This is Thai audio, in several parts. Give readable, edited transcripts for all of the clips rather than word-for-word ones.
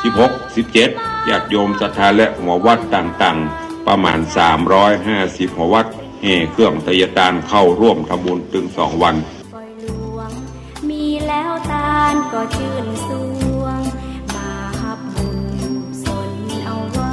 16 17ญาติโยมศรัทธาและหัววัดต่างๆประมาณ350หัววัดแห่เครื่องไตรตานเข้าร่วมทำบุญถึง2 วันปล่อยหลวงมีแล้วตาลก็ชื่นสวงมาฮับบุญสนเอาไว้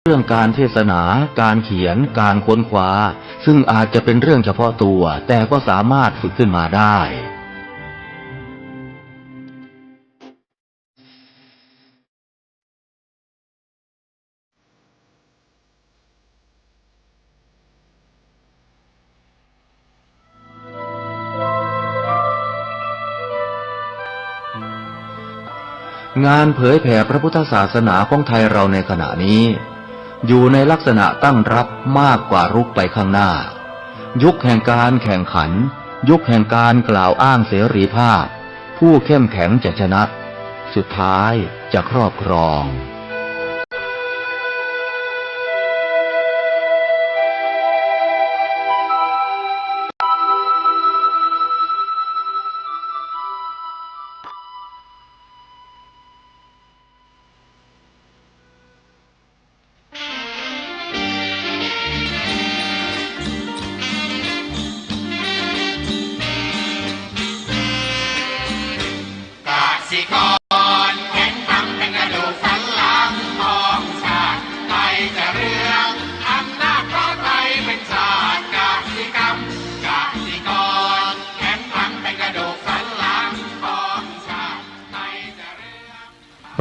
เรื่องการเทศนา การเขียน การค้นคว้าซึ่งอาจจะเป็นเรื่องเฉพาะตัวแต่ก็สามารถฝึกขึ้นมาได้งานเผยแผ่พระพุทธศาสนาของไทยเราในขณะนี้อยู่ในลักษณะตั้งรับมากกว่ารุกไปข้างหน้ายุคแห่งการแข่งขันยุคแห่งการกล่าวอ้างเสรีภาพผู้เข้มแข็งจะชนะสุดท้ายจะครอบครอง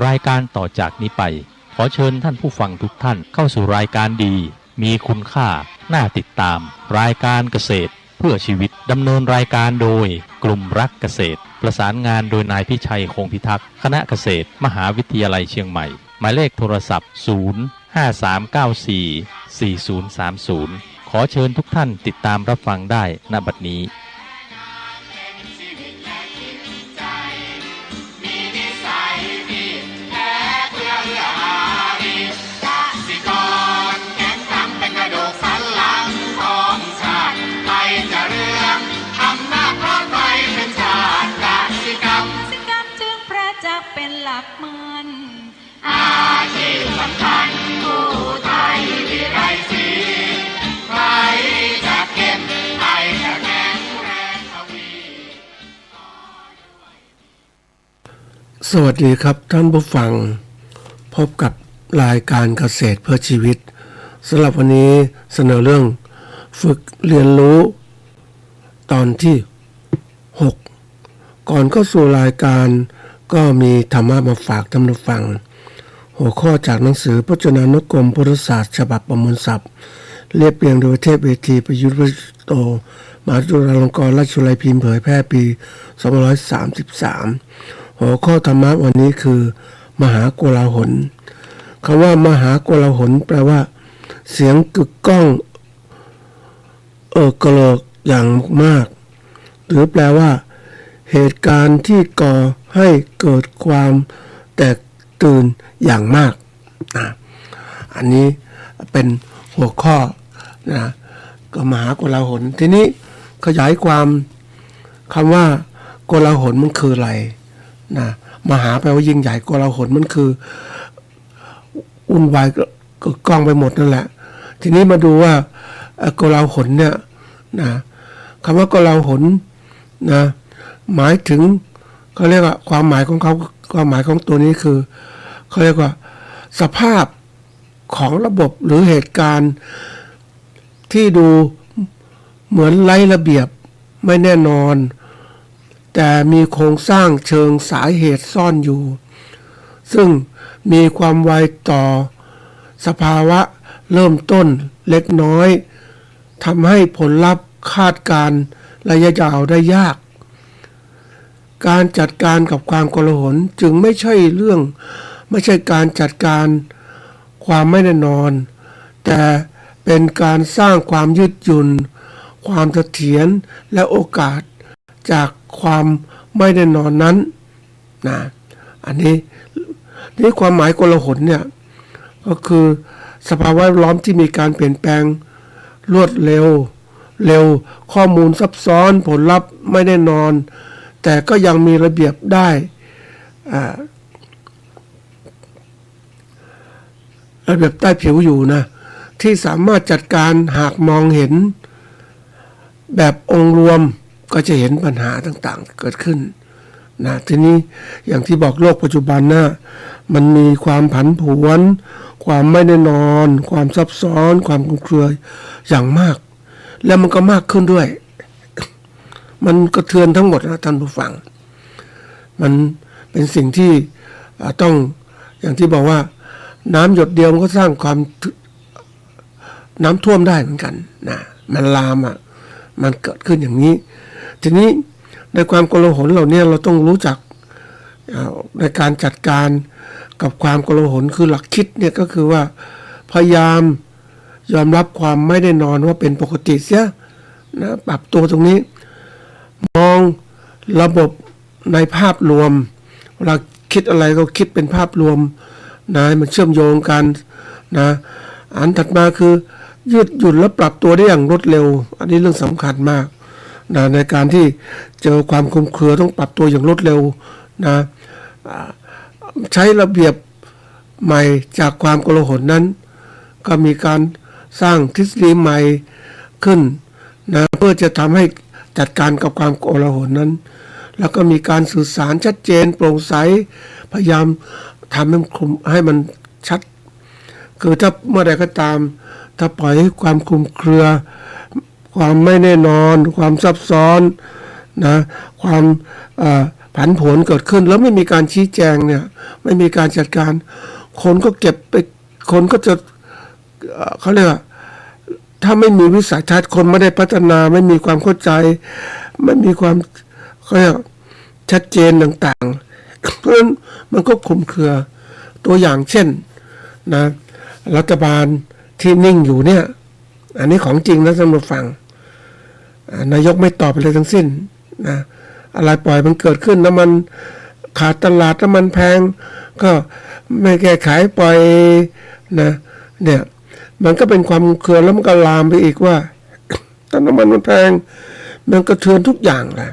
รายการต่อจากนี้ไปขอเชิญท่านผู้ฟังทุกท่านเข้าสู่รายการดีมีคุณค่าน่าติดตามรายการเกษตรเพื่อชีวิตดำเนินรายการโดยกลุ่มรักเกษตรประสานงานโดยนายพิชัยคงพิทักษ์คณะเกษตรมหาวิทยาลัยเชียงใหม่หมายเลขโทรศัพท์053944030ขอเชิญทุกท่านติดตามรับฟังได้ณบัดนี้สวัสดีครับท่านผู้ฟังพบกับรายการเกษตรเพื่อชีวิตสำหรับวันนี้เสนอเรื่องฝึกเรียนรู้ตอนที่6ก่อนเข้าสู่รายการก็มีธรรมะมาฝากท่านผู้ฟังหัวข้อจากหนังสือพจนานุกรมพุทธศาสตร์ฉบับประมวลศัพท์เรียบเรียงโดยเทพเวทีประยุทธ์วิสุทโธมหาจุฬาลงกรณราชวิทยาลัยพิมพ์เผยแพร่ปี2533หัวข้อธรรมะวันนี้คือมหาโกลาหลคำว่ามหาโกลาหลแปลว่าเสียงกึกก้องกระโหลกอย่างมากหรือแปลว่าเหตุการณ์ที่ก่อให้เกิดความแตกตื่นอย่างมาก นะอันนี้เป็นหัวข้อนะก็มหาโกลาหลทีนี้ขยายความคำว่าโกลาหลมันคืออะไรนะมหาแปลว่ายิ่งใหญ่โกลาหลมันคือวุ่นวายก็กล้องไปหมดนั่นแหละทีนี้มาดูว่าโกลาหลเนี่ยนะคำว่าโกลาหลนะหมายถึงเขาเรียกว่าความหมายของเขาความหมายของตัวนี้คือเขาเรียกว่าสภาพของระบบหรือเหตุการณ์ที่ดูเหมือนไร้ระเบียบไม่แน่นอนแต่มีโครงสร้างเชิงสาเหตุซ่อนอยู่ซึ่งมีความไวต่อสภาวะเริ่มต้นเล็กน้อยทำให้ผลลัพธ์คาดการณ์ระยะยาวได้ยากการจัดการกับความโกลาหลจึงไม่ใช่การจัดการความไม่แน่นอนแต่เป็นการสร้างความยืดหยุ่นความเสถียรและโอกาสจากความไม่แน่นอนนั้นนะอันนี้ความหมายโกลาหลเนี่ยก็คือสภาวะแวดล้อมที่มีการเปลี่ยนแปลงรวดเร็วข้อมูลซับซ้อนผลลัพธ์ไม่แน่นอนแต่ก็ยังมีระเบียบได้ระเบียบใต้ผิวอยู่นะที่สามารถจัดการหากมองเห็นแบบองค์รวมก็จะเห็นปัญหาต่างๆเกิดขึ้นนะทีนี้อย่างที่บอกโลกปัจจุบันนะมันมีความผันผวนความไม่แน่นอนความซับซ้อนความคลุมเครืออย่างมากแล้วมันก็มากขึ้นด้วยมันกระเทือนทั้งหมดนะท่านผู้ฟังมันเป็นสิ่งที่ต้องอย่างที่บอกว่าน้ำหยดเดียวมันก็สร้างความน้ำท่วมได้เหมือนกันนะมันลามมันเกิดขึ้นอย่างนี้ทีนี้ในความโกลาหลเหล่านี้เราต้องรู้จักในการจัดการกับความโกลาหลคือหลักคิดเนี่ยก็คือว่าพยายามยอมรับความไม่แน่นอนว่าเป็นปกติเสียนะปรับตัวตรงนี้มองระบบในภาพรวมเวลาคิดอะไรก็คิดเป็นภาพรวมนะมันเชื่อมโยงกันนะอันถัดมาคือยืดหยุ่นและปรับตัวได้อย่างรวดเร็วอันนี้เรื่องสำคัญมากนะในการที่เจอความคลุมเครือต้องปรับตัวอย่างรวดเร็วนะใช้ระเบียบใหม่จากความโกลาหลนั้นก็มีการสร้างทฤษฎีใหม่ขึ้นนะเพื่อจะทำให้จัดการกับความโกลาหลนั้นแล้วก็มีการสื่อสารชัดเจนโปร่งใสพยายามทำให้มันชัดคือถ้าเมื่อใดก็ตามถ้าปล่อยให้ความคลุมเครือความไม่แน่นอนความซับซ้อนนะความผันผวนเกิดขึ้นแล้วไม่มีการชี้แจงเนี่ยไม่มีการจัดการคนก็เก็บไปคนก็จะเขาเรียกว่าถ้าไม่มีวิสัยทัศน์คนไม่ได้พัฒนาไม่มีความเข้าใจไม่มีความเขาเรียกชัดเจนต่างๆเพราะฉะนั้นมันก็คลุมเครือตัวอย่างเช่นนะรัฐบาลที่นิ่งอยู่เนี่ยอันนี้ของจริงนะท่านผู้ฟังนายกไม่ตอบอะไรทั้งสิ้นนะอะไรปล่อยมันเกิดขึ้นน้ำมันขาดตลาดน้ำมันแพงก็ไม่แก้ไขปล่อยนะเนี่ยมันก็เป็นความเครือแล้วมันก็ลามไปอีกว่าถ้าน้ำมันแพงมันก็เทือนทุกอย่างแหละ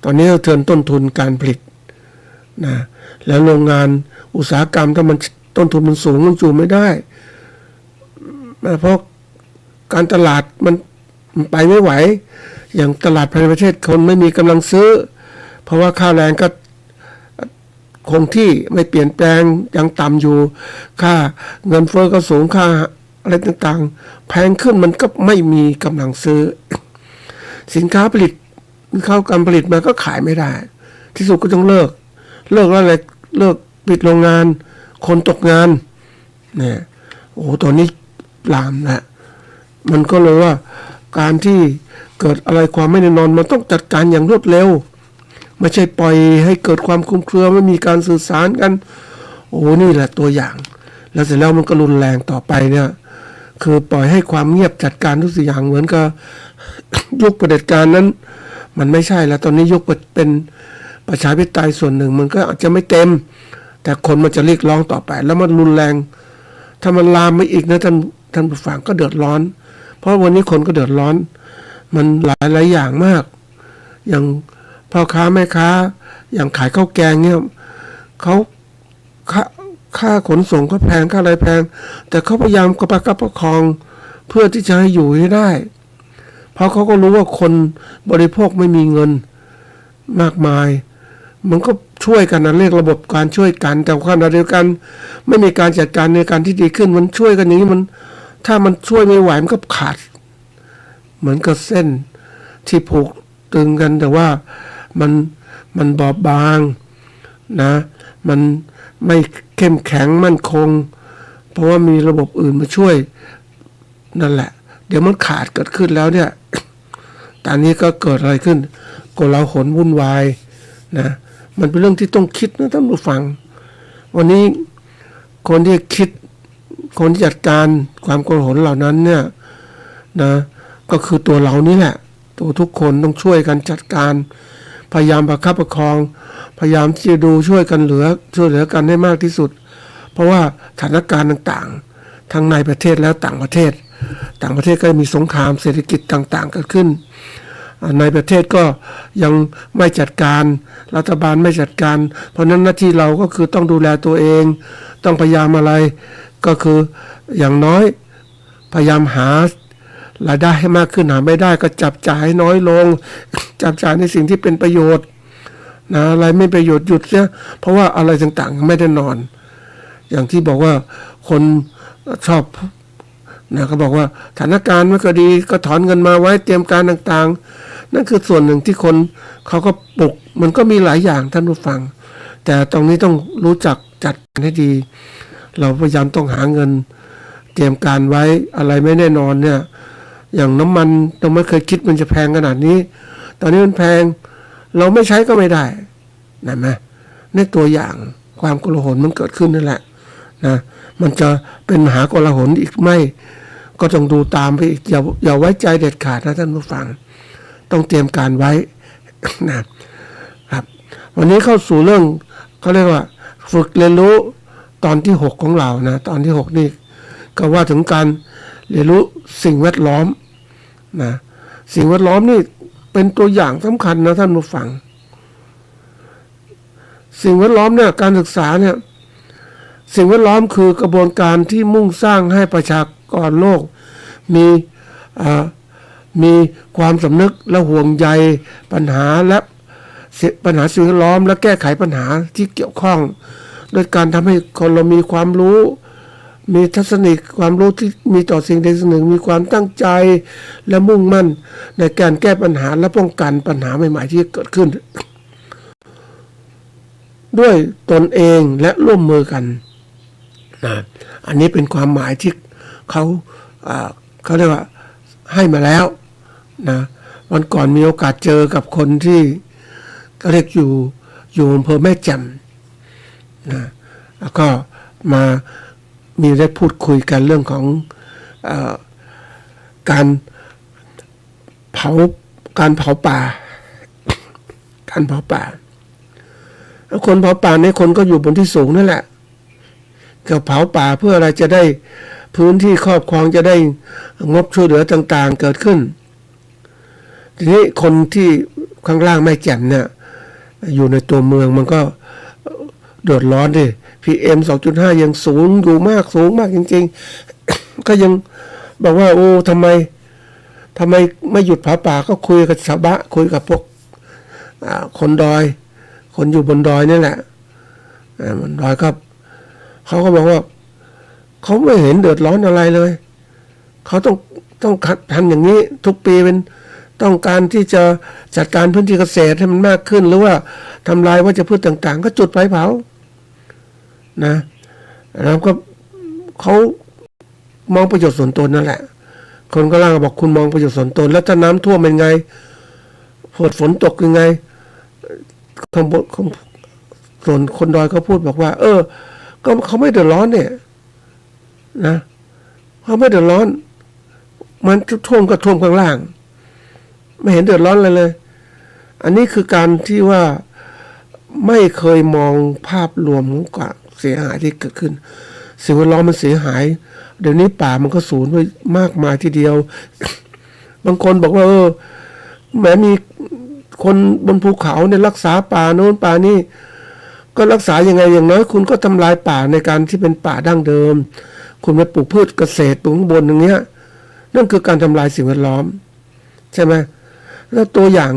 ตอนนี้เทือนต้นทุนการผลิตนะแล้วโรงงานอุตสาหกรรมถ้ามันต้นทุนมันสูงมันอยู่ไม่ได้เพราะการตลาดมันไปไม่ไหวอย่างตลาดภายในประเทศคนไม่มีกำลังซื้อเพราะว่าค่าแรงก็คงที่ไม่เปลี่ยนแปลงยังต่ำอยู่ค่าเงินเฟ้อก็สูงค่าอะไรต่างๆแพงขึ้นมันก็ไม่มีกำลังซื้อสินค้าผลิตเข้าการผลิตมาก็ขายไม่ได้ที่สุดก็ต้องเลิกแล้วอะไรเลิกปิดโรงงานคนตกงานเนี่ยโอ้ตอนนี้ลามแล้วมันก็เลยว่าการที่เกิดอะไรความไม่แน่นอนมันต้องจัดการอย่างรวดเร็วไม่ใช่ปล่อยให้เกิดความคลุมเครือไม่มีการสื่อสารกันโอ้นี่แหละตัวอย่างแล้วเสร็จแล้วมันก็รุนแรงต่อไปเนี่ยคือปล่อยให้ความเงียบจัดการทุกสิ่งอย่างเหมือนกับ ยุคเผด็จการนั้นมันไม่ใช่แล้วตอนนี้ยุคเป็นประชาธิปไตยส่วนหนึ่งมันก็อาจจะไม่เต็ม แต่คนมันจะเรียกร้องต่อไปแล้วมันรุนแรงถ้ามันลามไปอีกนะท่านผู้ฟังก็เดือดร้อนเพราะวันนี้คนก็เดือดร้อนมันหลายอย่างมากอย่างพ่อค้าแม่ค้าอย่างขายข้าวแกงเนี่ยเขาค่าขนส่งก็แพงค่าอะไรแพงแต่เขาพยายามประคับประคองเพื่อที่จะให้อยู่ให้ได้เพราะเขาก็รู้ว่าคนบริโภคไม่มีเงินมากมายมันก็ช่วยกันนะเรียกระบบการช่วยกันแต่ขณะเดียวกันไม่มีการจัดการในการที่ดีขึ้นมันช่วยกันอย่างนี้มันถ้ามันช่วยไม่ไหวมันก็ขาดเหมือนกับเส้นที่ผูกตึงกันแต่ว่ามันบอบบางนะมันไม่เข้มแข็งมั่นคงเพราะว่ามีระบบอื่นมาช่วยนั่นแหละเดี๋ยวมันขาดเกิดขึ้นแล้วเนี่ยตอนนี้ก็เกิดอะไรขึ้นโกลาหลวุ่นวายนะมันเป็นเรื่องที่ต้องคิดนะท่านผู้ฟังวันนี้คนที่คิดคนที่จัดการความโกลาหลเหล่านั้นเนี่ยนะก็คือตัวเรานี่แหละตัวทุกคนต้องช่วยกันจัดการพยายามประคับประคองพยายามที่จะดูช่วยเหลือกันให้มากที่สุดเพราะว่าสถานการณ์ต่างๆทั้งในประเทศและต่างประเทศก็มีสงครามเศรษฐกิจต่างๆเกิดขึ้นในประเทศก็ยังไม่จัดการรัฐบาลไม่จัดการเพราะนั้นหน้าที่เราก็คือต้องดูแลตัวเองต้องพยายามอะไรก็คืออย่างน้อยพยายามหารายได้ให้มากขึ้นหาไม่ได้ก็จับจ่ายให้น้อยลงจับจ่ายในสิ่งที่เป็นประโยชน์นะอะไรไม่ประโยชน์หยุดเสียเพราะว่าอะไรต่างๆไม่ได้นอนอย่างที่บอกว่าคนชอบนะก็บอกว่าสถานการณ์ไม่ก็ดีก็ถอนเงินมาไว้เตรียมการต่างๆนั่นคือส่วนหนึ่งที่คนเขาก็ปลุกมันก็มีหลายอย่างท่านผู้ฟังแต่ตรงนี้ต้องรู้จักจัดให้ดีเราพยายามต้องหาเงินเตรียมการไว้อะไรไม่แน่นอนเนี่ยอย่างน้ำมันเราไม่เคยคิดมันจะแพงขนาดนี้ตอนนี้มันแพงเราไม่ใช้ก็ไม่ได้นะไหมในตัวอย่างความโกลาหลมันเกิดขึ้นนั่นแหละนะมันจะเป็นมหาโกลาหลอีกไม่ก็ต้องดูตามไปอีกอย่าไว้ใจเด็ดขาดนะท่านผู้ฟังต้องเตรียมการไว้ นะครับวันนี้เข้าสู่เรื่องเขาเรียกว่าฝึกเรียนรู้ตอนที่6ของเรานะตอนที่6นี่ก็ว่าถึงการเรียนรู้สิ่งแวดล้อมนะสิ่งแวดล้อมนี่เป็นตัวอย่างสำคัญนะท่านผู้ฟังสิ่งแวดล้อมเนี่ยการศึกษาเนี่ยสิ่งแวดล้อมคือกระบวนการที่มุ่งสร้างให้ประชากรโลกมีความสำนึกและห่วงใยปัญหาสิ่งแวดล้อมและแก้ไขปัญหาที่เกี่ยวข้องโดยการทำให้คนเรามีความรู้มีทัศนิกความรู้ที่มีต่อสิ่งใดสิ่งหนึ่งมีความตั้งใจและมุ่งมั่นในการแก้ปัญหาและป้องกันปัญหาใหม่ๆที่เกิดขึ้นด้วยตนเองและร่วมมือกันนะอันนี้เป็นความหมายที่เขาเรียกว่าให้มาแล้วนะวันก่อนมีโอกาสเจอกับคนที่ก็เรียกอยู่อำเภอแม่แจ่มนะแล้วก็มีได้พูดคุยกันเรื่องของการเผาป่าแล้วคนเผาป่าเนี่ยคนก็อยู่บนที่สูงนั่นแหละก็เผาป่าเพื่ออะไรจะได้พื้นที่ครอบครองจะได้งบช่วยเหลือต่างๆเกิดขึ้นทีนี้คนที่ข้างล่างไม่แจ่มเนี่ยอยู่ในตัวเมืองมันก็เดือดร้อนดิ PM 2.5 ยังสูงอยู่มากสูงมากจริงๆก็ยังบอกว่าโอ้ทำไมไม่หยุดเผาป่าก็คุยกับชาวบ้านคุยกับพวกคนดอยคนอยู่บนดอยนี่แหละบนดอยครับเขาก็บอกว่าเขาไม่เห็นเดือดร้อนอะไรเลยเขาต้องทำอย่างนี้ทุกปีเป็นต้องการที่จะจัดการพื้นที่เกษตรให้มันมากขึ้นหรือว่าทำลายวัชพืชต่างๆก็จุดไฟเผานะแล้วก็เขามองประโยชน์ส่วนตนนั่นแหละคนก็ล่างบอกคุณมองประโยชน์ส่วนตนแล้วถ้าน้ำท่วมเป็นไงฝนตกยังไงข้างบนส่วนคนดอยเขาพูดบอกว่าก็เขาไม่เดือดร้อนเนี่ยนะเขาไม่เดือดร้อนมันท่วมก็ท่วมข้างล่างไม่เห็นเดือดร้อนเลยอันนี้คือการที่ว่า ไม่เคยมองภาพรวมของความเสียหายที่เกิดขึ้นสิ่งแวดล้อมมันเสียหายเดี๋ยวนี้ป่ามันก็สูญไปมากมายทีเดียว บางคนบอกว่าแม้มีคนบนภูเขาเนี่ยรักษาป่าโน้นป่านี่ก็รักษายังไงอย่างน้อยคุณก็ทำลายป่าในการที่เป็นป่าดั้งเดิมคุณไปปลูกพืชเกษตรปลูกข้างบนอย่างเงี้ยนั่นคือการทำลายสิ่งแวดล้อมใช่ไหมแล้วตัวอย่าง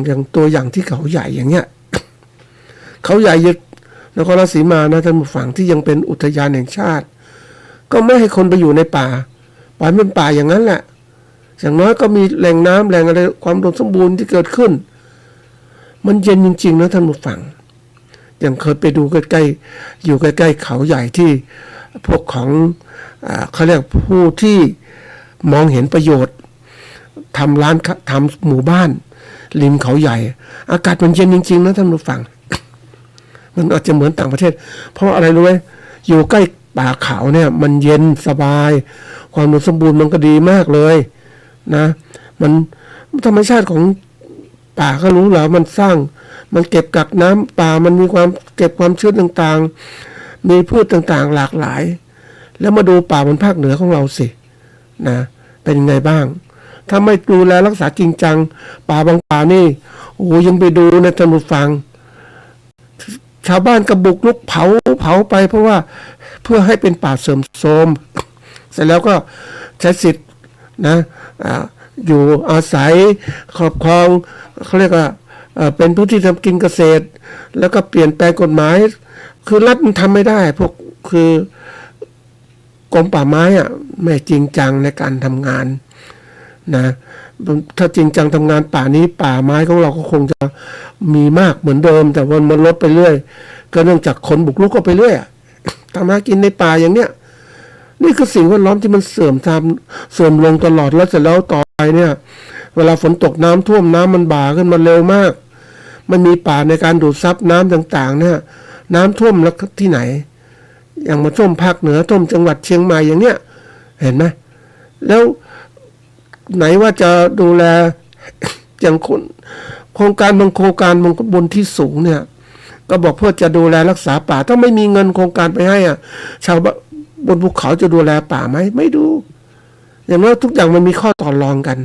ที่เขาใหญ่อย่างเงี้ย เขาใหญ่ยึดนครราชสีมานะท่านผู้ฟังที่ยังเป็นอุทยานแห่งชาติก็ไม่ให้คนไปอยู่ในป่าปล่อยมันป่าอย่างนั้นแหละอย่างน้อยก็มีแหล่งน้ำแหล่งอะไรความอุดมสมบูรณ์ที่เกิดขึ้นมันเย็นจริงๆนะท่านผู้ฟังอย่างเคยไปดูใกล้ๆอยู่ใกล้ๆเขาใหญ่ที่พวกของเขาเรียกผู้ที่มองเห็นประโยชน์ทำร้านทำหมู่บ้านริมเขาใหญ่อากาศมันเย็นจริงๆนะท่านผู้ฟัง มันอาจจะเหมือนต่างประเทศเพราะอะไรรู้ไหมอยู่ใกล้ป่าเขาเนี่ยมันเย็นสบายความอุดมสมบูรณ์มันก็ดีมากเลยนะมันธรรมชาติของป่าก็รู้แล้วมันสร้างมันเก็บกักน้ำป่ามันมีความเก็บความชื้นต่างๆมีพืชต่างๆหลากหลายแล้วมาดูป่าบนภาคเหนือของเราสินะเป็นยังไงบ้างถ้าไม่ดูแลรักษาจริงจังป่าบางป่านี่โอ้ยังไปดูในท่านผู้ฟังชาวบ้านกระบุกลุกเผาไปเพราะว่าเพื่อให้เป็นป่าเสื่อมโทรมเสร็จแล้วก็ใช้สิทธิ์นะอยู่อาศัยครอบครองเขาเรียกว่าเป็นพื้นที่ทำกินเกษตรแล้วก็เปลี่ยนแปลงกฎหมายคือรัฐมันทำไม่ได้พวกคือกรมป่าไม้ไม่จริงจังในการทำงานนะถ้าจริงจังทำงานป่านี้ป่าไม้ของเราก็คงจะมีมากเหมือนเดิมแต่วันมันลดไปเรื่อยก็เนื่องจากคนบุกรุกเข้าไปเรื่อยทำหากินในป่าอย่างเนี้ยนี่คือสิ่งแวดล้อมที่มันเสื่อมลงตลอดแล้วเสร็จแล้วต่อไปเนี่ยเวลาฝนตกน้ำท่วมน้ำมันบ่าขึ้นมาเร็วมากมันมีป่าในการดูดซับน้ำต่างๆเนี่ยน้ำท่วมแล้วที่ไหนอย่างมาท่วมภาคเหนือท่วมจังหวัดเชียงใหม่อย่างเนี้ยเห็นไหมแล้วไหนว่าจะดูแล อย่างโครงการบางโครงการบนที่สูงเนี่ยก็บอกเพื่อจะดูแลรักษาป่าถ้าไม่มีเงินโครงการไปให้ชาวบนภูเขาจะดูแลป่าไหมไม่ดูอย่างนั้นทุกอย่างมันมีข้อต่อรองกัน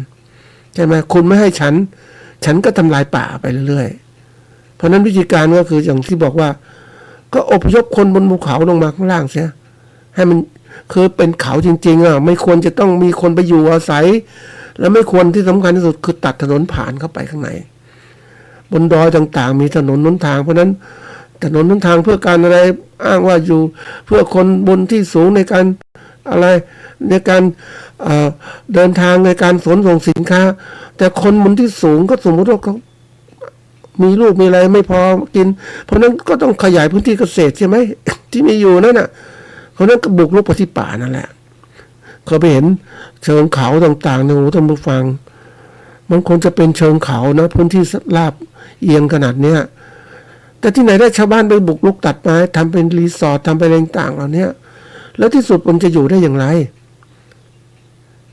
ใช่ไหมคุณไม่ให้ฉันก็ทำลายป่าไปเรื่อยๆเพราะนั้นวิธีการก็คืออย่างที่บอกว่าก็อพยพคนบนภูเขาลงมาข้างล่างเสียให้มันคือเป็นเขาจริงๆไม่ควรจะต้องมีคนไปอยู่อาศัยแล้วไม่ควรที่สำคัญที่สุดคือตัดถนนผ่านเข้าไปข้างในบนดอยต่างๆมีถนนหนทางเพราะนั้นถนนหนทางเพื่อการอะไรอ้างว่าอยู่เพื่อคนบนที่สูงในการอะไรในการเดินทางในการขนส่งสินค้าแต่คนบนที่สูงก็สมมติว่าเขามีลูกมีอะไรไม่พอกินเพราะนั้นก็ต้องขยายพื้นที่เกษตรใช่ไหม ที่มีอยู่นั่นน่ะเพราะนั้นก็บุกรุกไปที่ป่านั่นแหละเขาไปเห็นเชิงเขาต่างๆในหูท่านผู้ฟังมันคงจะเป็นเชิงเขานะพื้นที่ราบเอียงขนาดเนี้ยแต่ที่ไหนได้ชาวบ้านไปบุกรุกตัดไม้ทำเป็นรีสอร์ททำเป็นอะไรต่างๆเหล่านี้แล้วที่สุดมันจะอยู่ได้อย่างไร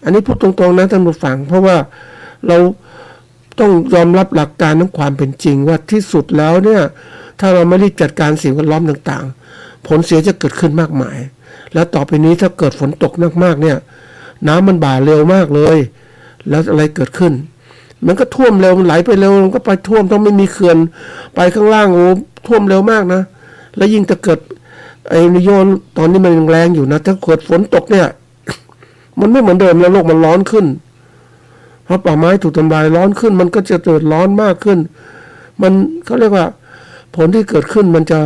อันนี้พูดตรงๆนะท่านผู้ฟังเพราะว่าเราต้องยอมรับหลักการของความเป็นจริงว่าที่สุดแล้วเนี่ยถ้าเราไม่รีบจัดการสิ่งแวดล้อมต่างๆผลเสียจะเกิดขึ้นมากมายแล้วต่อไปนี้ถ้าเกิดฝนตกมากๆเนี่ยน้ำมันบ่าเร็วมากเลยแล้วอะไรเกิดขึ้นมันก็ท่วมเร็วมันไหลไปเร็วมันก็ไปท่วมต้องไม่มีเขื่อนไปข้างล่างโอ้ท่วมเร็วมากนะแล้วยิ่งถ้าเกิดไอ้นิโยนตอนนี้มันแรงอยู่นะถ้าเกิดฝนตกเนี่ย มันไม่เหมือนเดิมแล้วโลกมันร้อนขึ้นเพราะป่าไม้ถูกทำลายร้อนขึ้นมันก็จะเกิดร้อนมากขึ้นมันเขาเรียกว่าผลที่เกิดขึ้นมันจะ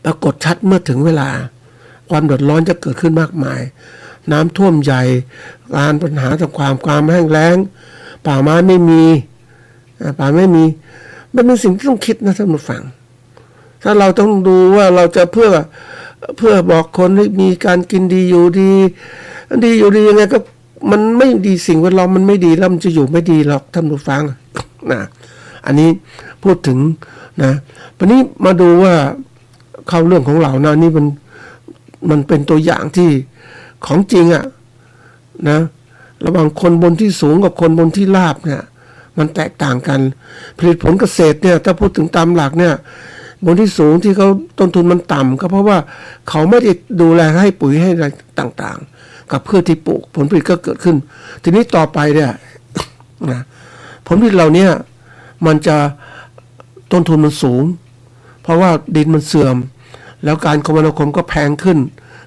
ปรากฏชัดเมื่อถึงเวลาความเดือดร้อนจะเกิดขึ้นมากมายน้ำท่วมใหญ่การปัญหาทางความแห้งแล้งป่าไม้ไม่มีมันเป็นสิ่งที่ต้องคิดนะท่านผู้ฟังถ้าเราต้องดูว่าเราจะเพื่อบอกคนให้มีการกินดีอยู่ดียังไงก็มันไม่ดีสิ่งแวดล้อมมันไม่ดีแล้วมันจะอยู่ไม่ดีหรอกท่านผู้ฟังนะอันนี้พูดถึงนะวันนี้มาดูว่าเข้าเรื่องของเรานะนี่มันเป็นตัวอย่างที่ของจริงนะระหว่างคนบนที่สูงกับคนบนที่ราบเนี่ยมันแตกต่างกันผลิตผลเกษตรเนี่ยถ้าพูดถึงตามหลักเนี่ย บนที่สูงที่เขาต้นทุนมันต่ำก็เพราะว่าเขาไม่ได้ดูแลให้ปุ๋ยให้อะไรต่างๆกับพืชที่ปลูกผลผลิตก็เกิดขึ้นทีนี้ต่อไปเนี่ยนะผลผลิตเหล่านี้มันจะต้นทุนมันสูงเพราะว่าดินมันเสื่อมแล้วการคมนาคมก็แพงขึ้น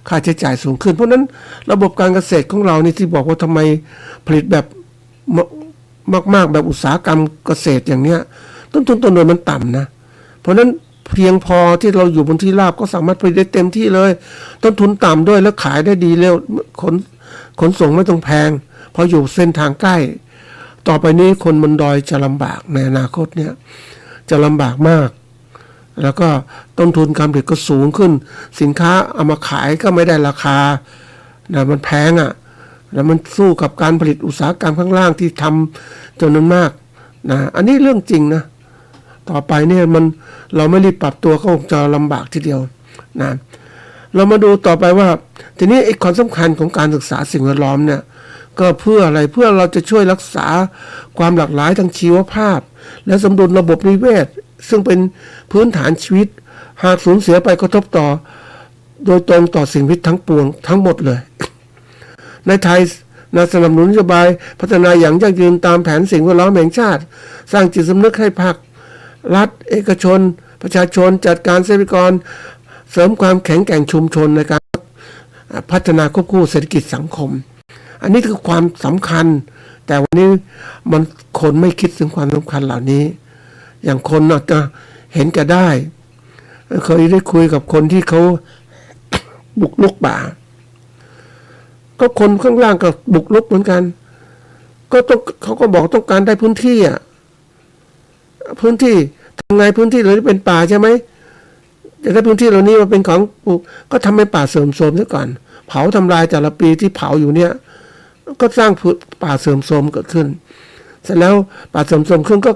ค่าใช้จ่ายสูงขึ้นเพราะนั้นระบบการเกษตรของเรานี่ที่บอกว่าทำไมผลิตแบบมากๆแบบอุตสาหกรรมเกษตรอย่างเนี้ยต้นทุนต้นทุนมันต่ำนะเพราะนั้นเพียงพอที่เราอยู่บนที่ราบก็สามารถผลิตได้เต็มที่เลยต้นทุนต่ำด้วยแล้วขายได้ดีเร็วขนส่งไม่ต้องแพงเพราะอยู่เส้นทางใกล้ต่อไปนี้คนบนดอยจะลำบากในอนาคตเนี่ยจะลำบากมากแล้วก็ต้นทุนการผลิตก็สูงขึ้นสินค้าเอามาขายก็ไม่ได้ราคานะมันแพงอ่ะแล้วมันสู้กับการผลิตอุตสาหกรรมข้างล่างที่ทำจำนวนมากนะอันนี้เรื่องจริงนะต่อไปเนี่ยเราไม่รีบปรับตัวก็คงจะลำบากทีเดียวนะเรามาดูต่อไปว่าทีนี้ไอ้ความสำคัญของการศึกษาสิ่งแวดล้อมเนี่ยก็เพื่ออะไรเพื่อเราจะช่วยรักษาความหลากหลายทางชีวภาพและสมดุลระบบนิเวศซึ่งเป็นพื้นฐานชีวิตหากสูญเสียไปกระทบต่อโดยตรงต่อสิ่งมีชีวิตทั้งปวงทั้งหมดเลยในไทยสนับสนุนนโยบายพัฒนาอย่างยั่งยืนตามแผนสิ่งแวดล้อมแห่งชาติสร้างจิตสำนึกให้ภาครัฐเอกชนประชาชนจัดการทรัพยากรเสริมความแข็งแกร่งชุมชนในการพัฒนาควบคู่เศรษฐกิจสังคมอันนี้คือความสำคัญแต่วันนี้คนไม่คิดถึงความสำคัญเหล่านี้อย่างคนอาจจะเห็นแก่ได้เคยได้คุยกับคนที่เขาบุกรุกป่าก็คนข้างล่างก็บุกรุกเหมือนกันก็ต้องเขาก็บอกต้องการได้พื้นที่อ่ะพื้นที่ทำไงพื้นที่เหล่านี้เป็นป่าใช่ไหมจะได้พื้นที่เหล่านี้มาเป็นของปลูกก็ทำให้ป่าเสื่อมโทรมซะก่อนเผาทำลายแต่ละปีที่เผาอยู่เนี่ยก็สร้างป่าเสื่อมโทรมเกิดขึ้นเสร็จแล้วป่าเสื่อมโทรมขึ้นก็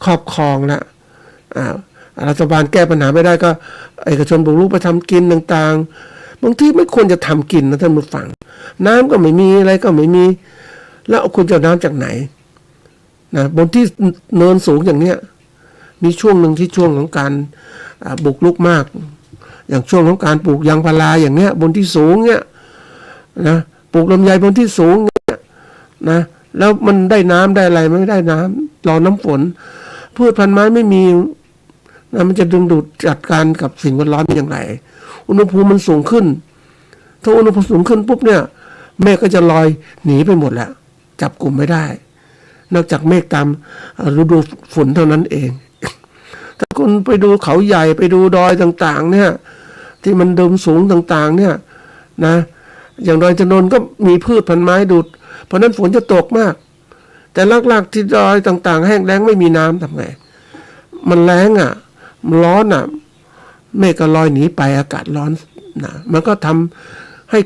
ครอบครองละรัฐบาลแก้ปัญหาไม่ได้ก็เอกชนบุกรุกไปทำกินต่างๆบางที่ไม่ควรจะทำกินนะท่านผู้ฟังน้ำก็ไม่มีอะไรก็ไม่มีแล้วคุณจะเอาน้ำจากไหนนะบนที่เนินสูงอย่างเนี้ยมีช่วงหนึ่งที่ช่วงของการบุกรุกมากอย่างช่วงของการปลูกยางพาราอย่างเนี้ยบนที่สูงเนี้ยนะปลูกลำไยบนที่สูงเนี้ยนะแล้วมันได้น้ำได้อะไรไม่ได้น้ำรอน้ำฝนพืชพันธุ์ไม้ไม่มีนะมันจะดึงดูดจัดการกับสิ่งแวดล้อมอย่างไรอุณหภูมิมันสูงขึ้นถ้าอุณหภูมิสูงขึ้นปุ๊บเนี่ยเมฆก็จะลอยหนีไปหมดแล้วจับกลุ่มไม่ได้นอกจากเมฆตามฤดูฝนเท่านั้นเองถ้าคุณไปดูเขาใหญ่ไปดูดอยต่างๆเนี่ยที่มันเดิมสูงต่างๆเนี่ยนะอย่างดอยจนนก็มีพืชพันธุ์ไม้ดูดเพราะนั้นฝนจะตกมากแต่ลากๆที่ดอยต่างๆแห้งแล้งไม่มีน้ำทำไงมันแล้งอ่ะมันร้อนอ่ะเมฆก็ลอยหนีไปอากาศร้อนนะมันก็ทำให้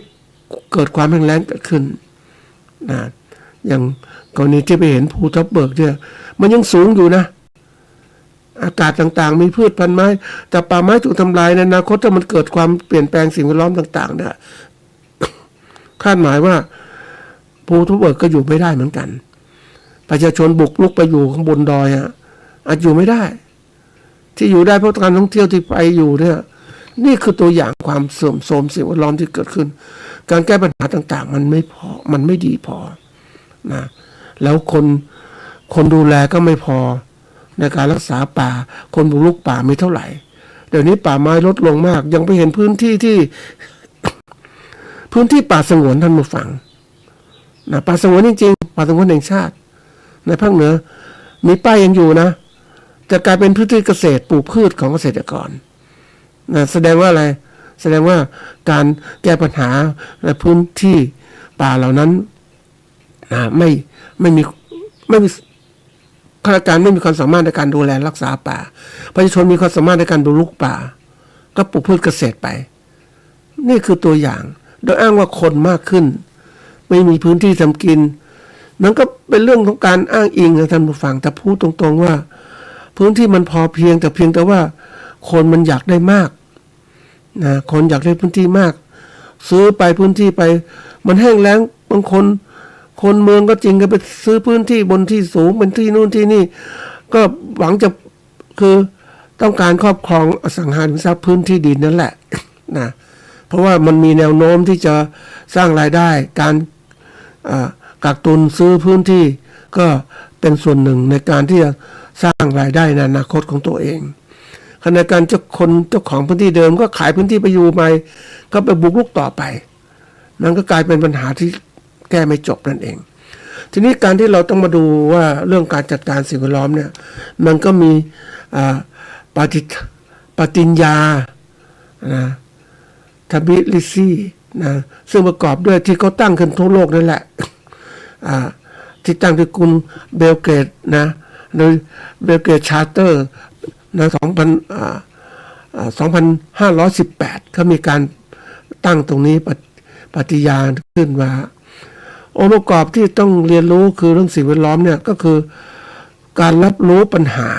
เกิดความแห้งแล้งเกิดขึ้นนะอย่างกรณีที่ไปเห็นภูทับเบิกเนี่ยมันยังสูงอยู่นะอากาศต่างๆมีพืชพันธุ์ไม้แต่ป่าไม้ถูกทำลายในอนาคตถ้ามันเกิดความเปลี่ยนแปลงสิ่งแวดล้อมต่างๆเนี่ยคาดหมายว่าภูทับเบิกก็อยู่ไม่ได้เหมือนกันประชาชนบุกรุกไปอยู่ข้างบนดอยอาจอยู่ไม่ได้ที่อยู่ได้เพราะการท่องเที่ยวที่ไปอยู่เนี่ยนี่คือตัวอย่างความเสื่อมโทรมสิ่งแวดล้อมที่เกิดขึ้นการแก้ปัญหาต่างๆมันไม่พอมันไม่ดีพอนะแล้วคนดูแลก็ไม่พอในการรักษาป่าคนบุกรุกป่าไม่เท่าไหร่เดี๋ยวนี้ป่าไม้ลดลงมากยังไปเห็นพื้นที่ที่ พื้นที่ป่าสงวนท่านผู้ฟังนะป่าสงวนจริงๆป่าสงวนแห่งชาติในภาคเหนือมีป้ายยังอยู่นะจะกลายเป็นพื้นที่เกษตรปลูกพืชของเกษตรกรนะแสดงว่าอะไรแสดงว่าการแก้ปัญหาในพื้นที่ป่าเหล่านั้นนะไม่มีข้าราชการไม่มีความสามารถในการดูแลรักษาป่าประชาชนมีความสามารถในการดูลุกป่าก็ปลูกพืชเกษตรไปนี่คือตัวอย่างโดยอ้างว่าคนมากขึ้นไม่มีพื้นที่ทำกินมันก็เป็นเรื่องของการอ้างอิงนะท่านผู้ฟังแต่พูดตรงๆว่าพื้นที่มันพอเพียงแต่ว่าคนมันอยากได้มากนะคนอยากได้พื้นที่มากซื้อไปพื้นที่ไปมันแห้งแล้งบางคนเมืองก็จริงก็ไปซื้อพื้นที่บนที่สูงเป็นที่นู่นที่นี่ก็หวังจะคือ ต้องการครอบครองอสังหาริมทรัพย์พื้นที่ดินนั่นแหละนะเพราะว่ามันมีแนวโน้มที่จะสร้างรายได้การกักตุนซื้อพื้นที่ก็เป็นส่วนหนึ่งในการที่จะสร้างรายได้ในอนาคตของตัวเองขณะการเจ้าของพื้นที่เดิมก็ขายพื้นที่ไปอยู่ใหม่ก็ไปบุกรุกต่อไปนั่นก็กลายเป็นปัญหาที่แก้ไม่จบนั่นเองทีนี้การที่เราต้องมาดูว่าเรื่องการจัดการสิ่งแวดล้อมเนี่ยมันก็มีปฏิญญานะทบิลิซีนะซึ่งประกอบด้วยที่เขาตั้งขึ้นทั่วโลกนั่นแหละที่ตั้งโดยกรุงเบลเกรดนะโดยเบลเกรดชาร์เตอร์ใน2518เขามีการตั้งตรงนี้ปฏิญาณขึ้นว่าองค์ประกอบที่ต้องเรียนรู้คือเรื่องสิ่งแวดล้อมเนี่ยก็คือการรับรู้ปัญหา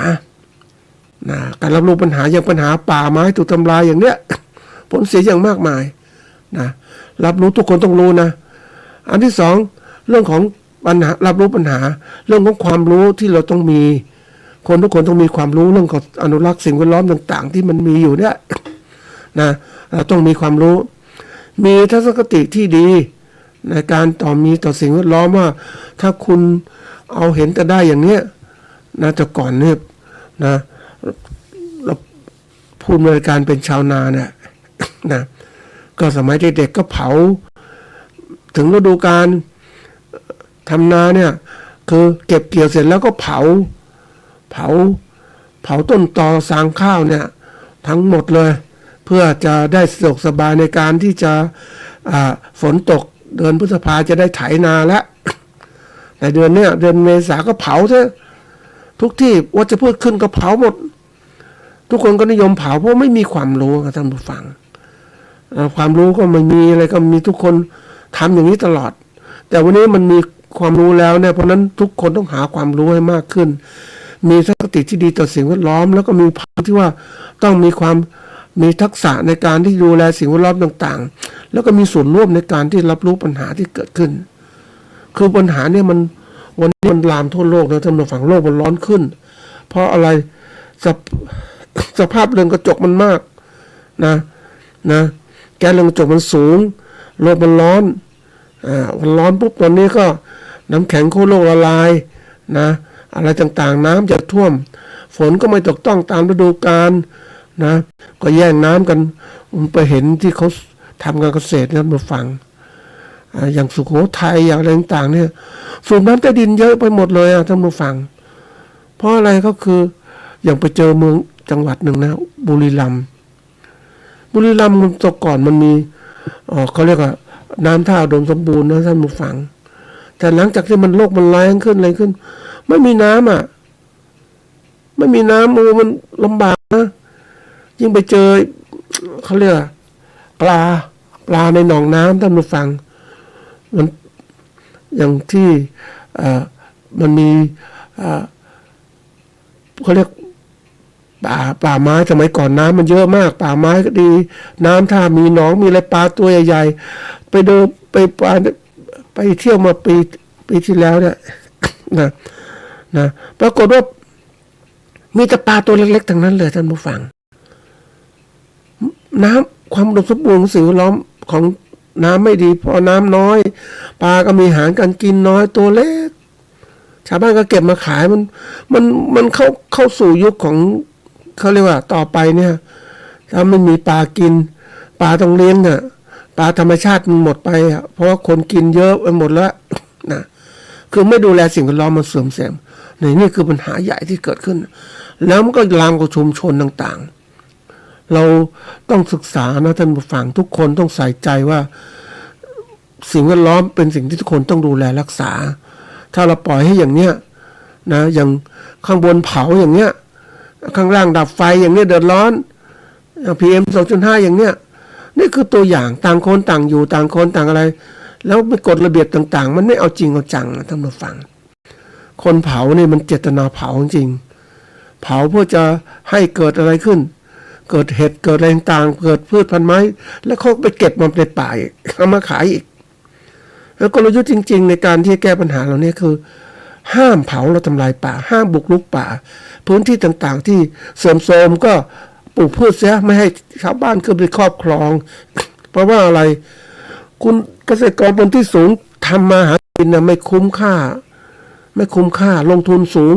นะการรับรู้ปัญหาอย่างปัญหาป่าไม้ถูกทำลายอย่างเนี้ยผลเสียอย่างมากมายนะรับรู้ทุกคนต้องรู้นะอันที่สองเรื่องของปัญหารับรู้ปัญหาเรื่องของความรู้ที่เราต้องมีคนทุกคนต้องมีความรู้เรื่องของอนุรักษ์สิ่งแวดล้อมต่างๆที่มันมีอยู่เนี่ยนะเราต้องมีความรู้มีทัศนคติที่ดีในการต่อสิ่งแวดล้อมว่าถ้าคุณเอาเห็นแต่ได้อย่างเนี้ยนะแต่ก่อนเนี่ยนะเราพูดในการเป็นชาวนาเนี่ยนะก็สมัยเด็กๆก็เผาถึงฤดูกาลทำนาเนี่ยคือเก็บเกี่ยวเสร็จแล้วก็เผาต้นตอสางข้าวเนี่ยทั้งหมดเลยเพื่อจะได้สะดวกสบายในการที่จะฝนตกเดือนพฤษภาจะได้ไถนาแล้วแต่เดือนเมษาก็เผาซะทุกที่วัชพืชขึ้นก็เผาหมดทุกคนก็นิยมเผาเพราะไม่มีความรู้ครับท่านผู้ฟังความรู้ก็ไม่มีอะไรก็มีทุกคนทำอย่างนี้ตลอดแต่วันนี้มันมีความรู้แล้วเนี่ยเพราะนั้นทุกคนต้องหาความรู้ให้มากขึ้นมีทัศนคติที่ดีต่อสิ่งแวดล้อมแล้วก็มีภาพที่ว่าต้องมีทักษะในการที่ดูแลสิ่งแวดล้อมต่างๆแล้วก็มีส่วนร่วมในการที่รับรู้ปัญหาที่เกิดขึ้นคือปัญหาเนี่ยวันนี้มันลามทั่วโลกนะท่านผู้ฟังโลกมันร้อนขึ้นเพราะอะไรสภาพเรือนกระจกมันมากนะแก๊สเรือนกระจกมันสูงโลกมันร้อนมันร้อนปุ๊บตอนนี้ก็น้ำแข็งขั้วโลกละลายนะอะไรต่างๆน้ำจะท่วมฝนก็ไม่ตกต้องตามฤดูกาลนะก็แย่งน้ำกันไปเห็นที่เขาทำการเกษตรนะมาฟังอย่างสุโขทัยอย่างอะไรต่างๆเนี่ยสูบน้ำใต้ดินเยอะไปหมดเลยท่านผู้ฟังเพราะอะไรก็คืออย่างไปเจอเมืองจังหวัดหนึ่งนะบุรีรัมย์มันตกก่อนมันมีเขาเรียกว่าน้ำท่าอุดมสมบูรณ์นะท่านผู้ฟังแต่หลังจากที่มันโลกมันแรงขึ้นอะไรขึ้นไม่มีน้ำไม่มีน้ำมันลำบากนะยิ่งไปเจอเขาเรียกปลาในหนองน้ำท่านผู้ฟังมันอย่างที่มันมีเขาเรียกป่าไม้สมัยก่อนน้ำมันเยอะมากป่าไม้ก็ดีน้ำถ้ามีหนองมีอะไรปลาตัวใหญ่ๆไปเดินไปเที่ยวมาปีที่แล้วเนี่ยนะปรากฏว่ามีแต่ปลาตัวเล็กๆทั้งนั้นเลยท่านผู้ฟังน้ำความอุดมสมบูรณ์ของสิ่งแวดล้อมของน้ำไม่ดีพอน้ำน้อยปลาก็มีอาหารการกินน้อยตัวเล็กชาวบ้านก็เก็บมาขายมันเข้าสู่ยุคของเขาเรียกว่าต่อไปเนี่ยถ้าไม่มีปลากินปลาต้องเลี้ยงเนี่ยปลาธรรมชาติมันหมดไปเพราะว่าคนกินเยอะไปหมดแล้วนะคือไม่ดูแลสิ่งแวดล้อมมันเสื่อมเสียนี่คือปัญหาใหญ่ที่เกิดขึ้นแล้วมันก็ลามกับชุมชนต่างๆเราต้องศึกษานะท่านผู้ฟังทุกคนต้องใส่ใจว่าสิ่งแวดล้อมเป็นสิ่งที่ทุกคนต้องดูแลรักษาถ้าเราปล่อยให้อย่างเนี้ยนะอย่างข้างบนเผาอย่างเนี้ยข้างล่างดับไฟอย่างเนี้ยเดือดร้อน PM 2.5 อย่างเนี้ยนี่คือตัวอย่างต่างคนต่างอยู่ต่างคนต่างอะไรแล้วไปกฎระเบียบต่างๆมันไม่เอาจริงเอาจังท่านผู้ฟังคนเผานี่มันเจตนาเผาจริงเผาเพื่อจะให้เกิดอะไรขึ้นเกิดเห็ดเกิดอะไรต่างเกิดพืชพันธุ์ไม้แล้วเขาไปเก็บมันในป่าเอามาขายอีกแล้วกลยุทธ์จริงๆในการที่แก้ปัญหาเหล่านี้คือ ห้ามเผาและทำลายป่าห้ามบุกรุกป่าพื้นที่ต่างๆที่เสื่อมโทรมก็ปลูกพืชเสียไม่ให้ชาวบ้านขึ้นไปครอบครอง เพราะว่าอะไรคุณเกษตรกรบนที่สูงทำมาหากินนะไม่คุ้มค่าลงทุนสูง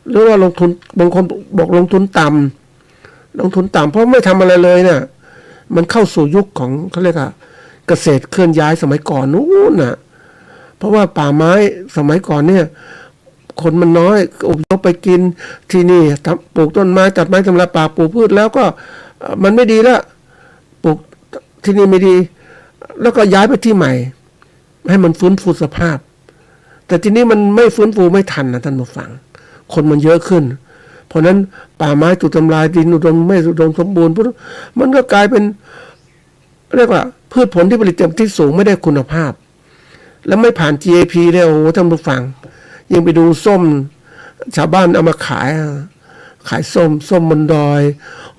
หรือว่าลงทุนบางคนบอกลงทุนต่ำเพราะไม่ทำอะไรเลยเนี่ยมันเข้าสู่ยุคของเขาเรียกว่าเกษตรเคลื่อนย้ายสมัยก่อนนู้นน่ะเพราะว่าป่าไม้สมัยก่อนเนี่ยคนมันน้อยอพยพไปกินที่นี่ปลูกต้นไม้ตัดไม้ทำลายป่าปลูกพืชแล้วก็มันไม่ดีแล้วปลูกที่นี่ไม่ดีแล้วก็ย้ายไปที่ใหม่ให้มันฟื้นฟูสภาพแต่ทีนี้มันไม่ฟื้นฟูไม่ทันนะท่านผู้ฟังคนมันเยอะขึ้นเพราะนั้นป่าไม้ถูกทำลายดินอุดมไม่อุดมสมบูรณ์มันก็กลายเป็นเรียกว่าพืชผลที่ผลิตจากที่สูงไม่ได้คุณภาพแล้วไม่ผ่าน GAP เลยโอ้โหท่านผู้ฟังยังไปดูส้มชาวบ้านเอามาขายส้มบนดอย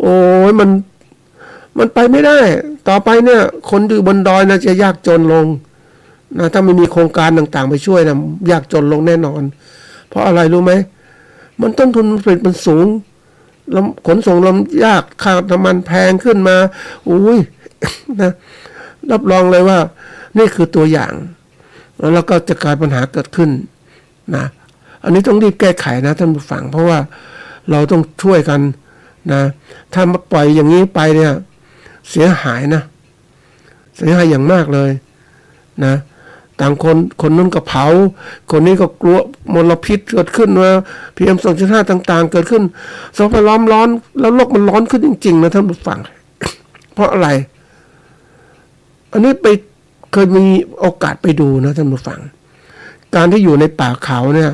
โอ้ยมันไปไม่ได้ต่อไปเนี่ยคนอยู่บนดอยนะจะยากจนลงนะถ้าไม่มีโครงการต่างๆไปช่วยนะยากจนลงแน่นอนเพราะอะไรรู้ไหมมันต้นทุนผลิตมันสูงขนส่งลำยากค่าน้ำมันแพงขึ้นมาอุ้ยนะรับรองเลยว่านี่คือตัวอย่างแล้วก็จะกลายปัญหาเกิดขึ้นนะอันนี้ต้องรีบแก้ไขนะท่านผู้ฟังเพราะว่าเราต้องช่วยกันนะถ้ามาปล่อยอย่างนี้ไปเนี่ยเสียหายอย่างมากเลยนะต่างคนนั้นก็เผาคนนี้ก็กลัวมลพิษเกิดขึ้นมาPM 2.5ต่างๆเกิดขึ้นสภาพแวดล้อมร้อนแล้วโลกมันร้อนขึ้นจริงๆนะท่านผู้ฟัง เพราะอะไรอันนี้ไปเคยมีโอกาสไปดูนะท่านผู้ฟังการที่อยู่ในป่าเขาเนี่ย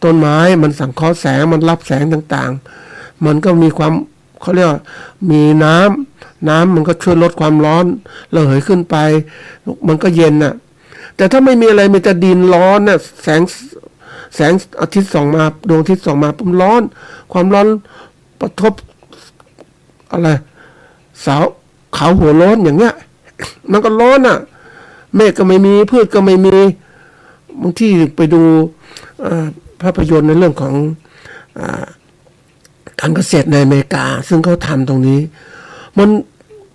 ต้นไม้มันสังเคราะห์แสงมันรับแสงต่างๆมันก็มีความเขาเรียกว่ามีน้ำมันก็ช่วยลดความร้อนระเหยขึ้นไปมันก็เย็นน่ะแต่ถ้าไม่มีอะไรมีแต่ดินร้อนเนี่ยแสงอาทิตย์ส่องมาดวงอาทิตย์ส่องมาปุ๊บร้อนความร้อนประทบอะไรเสาเขาหัวร้อนอย่างเงี้ยมันก็ร้อนอ่ะเมฆก็ไม่มีพืชก็ไม่มีบางที่ไปดูภาพยนตร์ในเรื่องของการเกษตรในอเมริกาซึ่งเขาทำตรงนี้มัน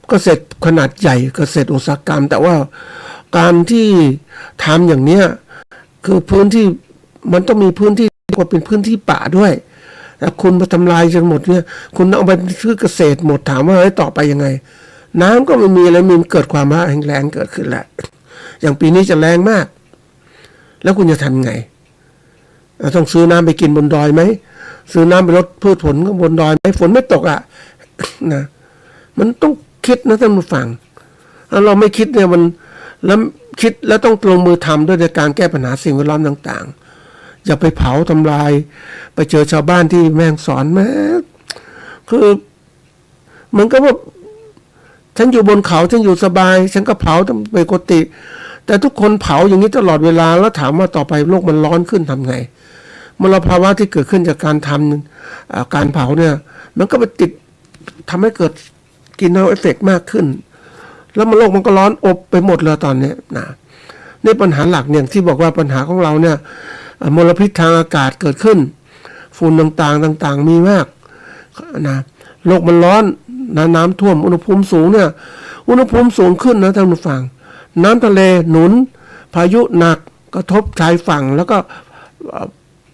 เกษตรขนาดใหญ่เกษตรอุตสาหกรรมแต่ว่าการที่ทำอย่างเนี้ยคือพื้นที่มันต้องมีพื้นที่กว่าเป็นพื้นที่ป่าด้วยแต่คุณมาทำลายจนหมดเนี่ยคุณเอาไปซื้อเกษตรหมดถามว่าเฮ้ยต่อไปยังไงน้ำก็ไม่มีแล้วมีเกิดความแรงเกิดขึ้นแหละอย่างปีนี้จะแรงมากแล้วคุณจะทำไงต้องซื้อน้ำไปกินบนดอยไหมซื้อน้ำไปลดพืชผลบนดอยไหมฝนไม่ตกอ่ะนะมันต้องคิดนะท่านผู้ฟังถ้าเราไม่คิดเนี่ยมันแล้วคิดแล้วต้องลงมือทำด้วยในการแก้ปัญหาสิ่งแวดล้อมต่างๆอย่าไปเผาทำลายไปเจอชาวบ้านที่แม่งสอนแม่คือเหมือนกับว่าฉันอยู่บนเขาฉันอยู่สบายฉันก็เผาไปปกติแต่ทุกคนเผาอย่างนี้ตลอดเวลาแล้วถามว่าต่อไปโลกมันร้อนขึ้นทำไงมลภาวะที่เกิดขึ้นจากการทำการเผาเนี่ยมันก็ไปติดทำให้เกิดกรีนเฮาส์เอฟเฟกต์มากขึ้นแล้วโลกมันก็ร้อนอบไปหมดเลยตอนนี้นะนี่ปัญหาหลักเนี่ยที่บอกว่าปัญหาของเราเนี่ยมลพิษทางอากาศเกิดขึ้นฝุ่นต่างๆมีมากนะโลกมันร้อนน้ำท่วมอุณหภูมิสูงเนี่ยอุณหภูมิสูงขึ้นนะท่านผู้ฟังน้ำทะเลหนุนพายุหนักกระทบชายฝั่งแล้วก็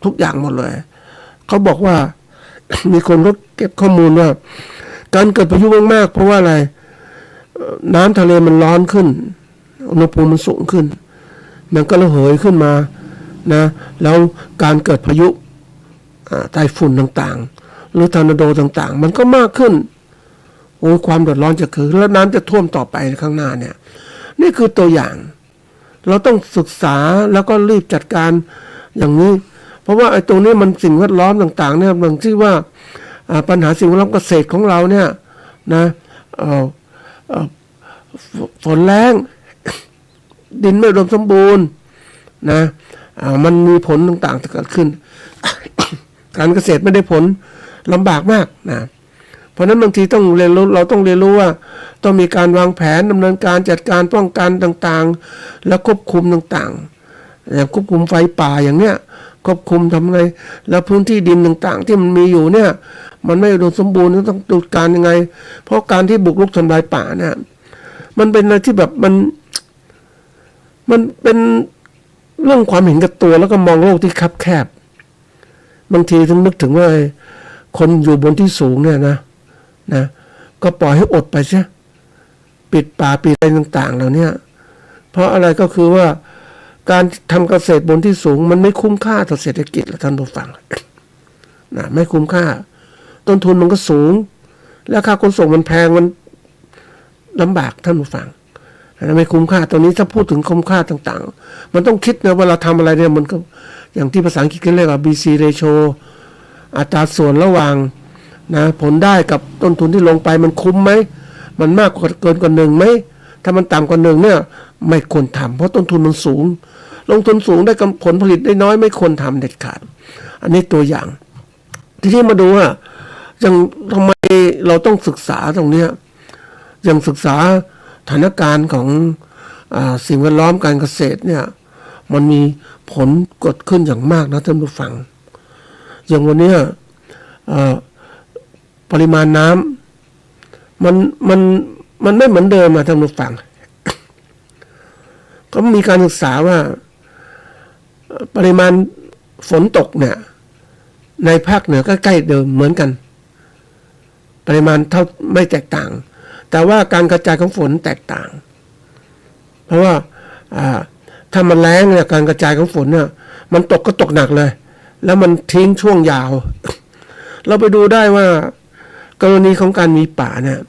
ทุกอย่างหมดเลยเขาบอกว่า มีคนเขาเก็บข้อมูลว่าการเกิดพายุมากๆเพราะว่าอะไรน้ำทะเลมันร้อนขึ้นอุณหภูมิมันสูงขึ้นมันก็ระเหยขึ้นมานะแล้วการเกิดพายุไต้ฝุ่นต่างๆหรือทอร์นาโดต่างๆมันก็มากขึ้นโอ้ความเดือดร้อนจะเกิดแล้วน้ำจะท่วมต่อไปข้างหน้าเนี่ยนี่คือตัวอย่างเราต้องศึกษาแล้วก็รีบจัดการอย่างนี้เพราะว่าไอ้ตรงนี้มันสิ่งแวดล้อมต่างๆเนี่ยบางที่ว่าปัญหาสิ่งแวดล้อมเกษตรของเราเนี่ยนะฝนแรงดินไม่อุดมสมบูรณ์นะมันมีผลต่างๆเกิดขึ้น การเกษตรไม่ได้ผลลำบากมากนะเพราะนั้นบางทีต้องเรียนรู้เราต้องเรียนรู้ว่าต้องมีการวางแผนดำเนินการจัดการป้องกันต่างๆและควบคุมต่างๆอย่างควบคุมไฟป่าอย่างเนี้ย ควบคุมทำไงแล้วพื้นที่ดินต่างๆที่มันมีอยู่เนี่ยมันไม่อุดมสมบูรณ์ต้องจัดการยังไงเพราะการที่บุกรุกทำลายป่าเนี่ยมันเป็นอะไรที่แบบมันเป็นเรื่องความเห็นแก่ตัวแล้วก็มองโลกที่คับแคบบางทีถึงนึกถึงว่าคนอยู่บนที่สูงเนี่ยนะก็ปล่อยให้อดไปใช่ปิดป่าปิดอะไรต่างๆเหล่านี้เพราะอะไรก็คือว่าการทำเกษตรบนที่สูงมันไม่คุ้มค่าต่อเศรษฐกิจและท่านผู้ฟังนะไม่คุ้มค่าต้นทุนมันก็สูงแล้วค่าขนส่งมันแพงมันลำบากท่านผู้ฟังไม่คุ้มค่าตรงนี้ถ้าพูดถึงคุ้มค่าต่างๆมันต้องคิดนะเวลาทำอะไรเนี่ยมันก็อย่างที่ภาษาอังกฤษเขาเรียกว่า BC ratio อัตราส่วนระหว่างนะผลได้กับต้นทุนที่ลงไปมันคุ้มไหมมันมากกว่าเกินกว่าหนึ่งไหมถ้ามันต่ำกว่าหนึ่งเนี่ยไม่ควรทำเพราะต้นทุนมันสูงลงทุนสูงได้ผลผลิตได้น้อยไม่ควรทำเด็ดขาดอันนี้ตัวอย่างทีนี้มาดูว่าอย่างทำไมเราต้องศึกษาตรงเนี้ยอย่างศึกษาสถานการณ์ของสิ่งแวดล้อมการเกษตรเนี่ยมันมีผลเกิดขึ้นอย่างมากนะท่านผู้ฟังอย่างวันนี้ปริมาณน้ำมันไม่เหมือนเดิมนะท่านผู้ฟังก็มีการศึกษาว่าปริมาณฝนตกเนี่ยในภาคเหนือก็ใกล้เดิมเหมือนกันปริมาณเท่าไม่แตกต่างแต่ว่าการกระจายของฝนแตกต่างเพราะว่าถ้ามันแล้งเนี่ยการกระจายของฝนเนี่ยมันตกก็ตกหนักเลยแล้วมันทิ้งช่วงยาวเราไปดูได้ว่ากรณีของการมีป่าเนี่ย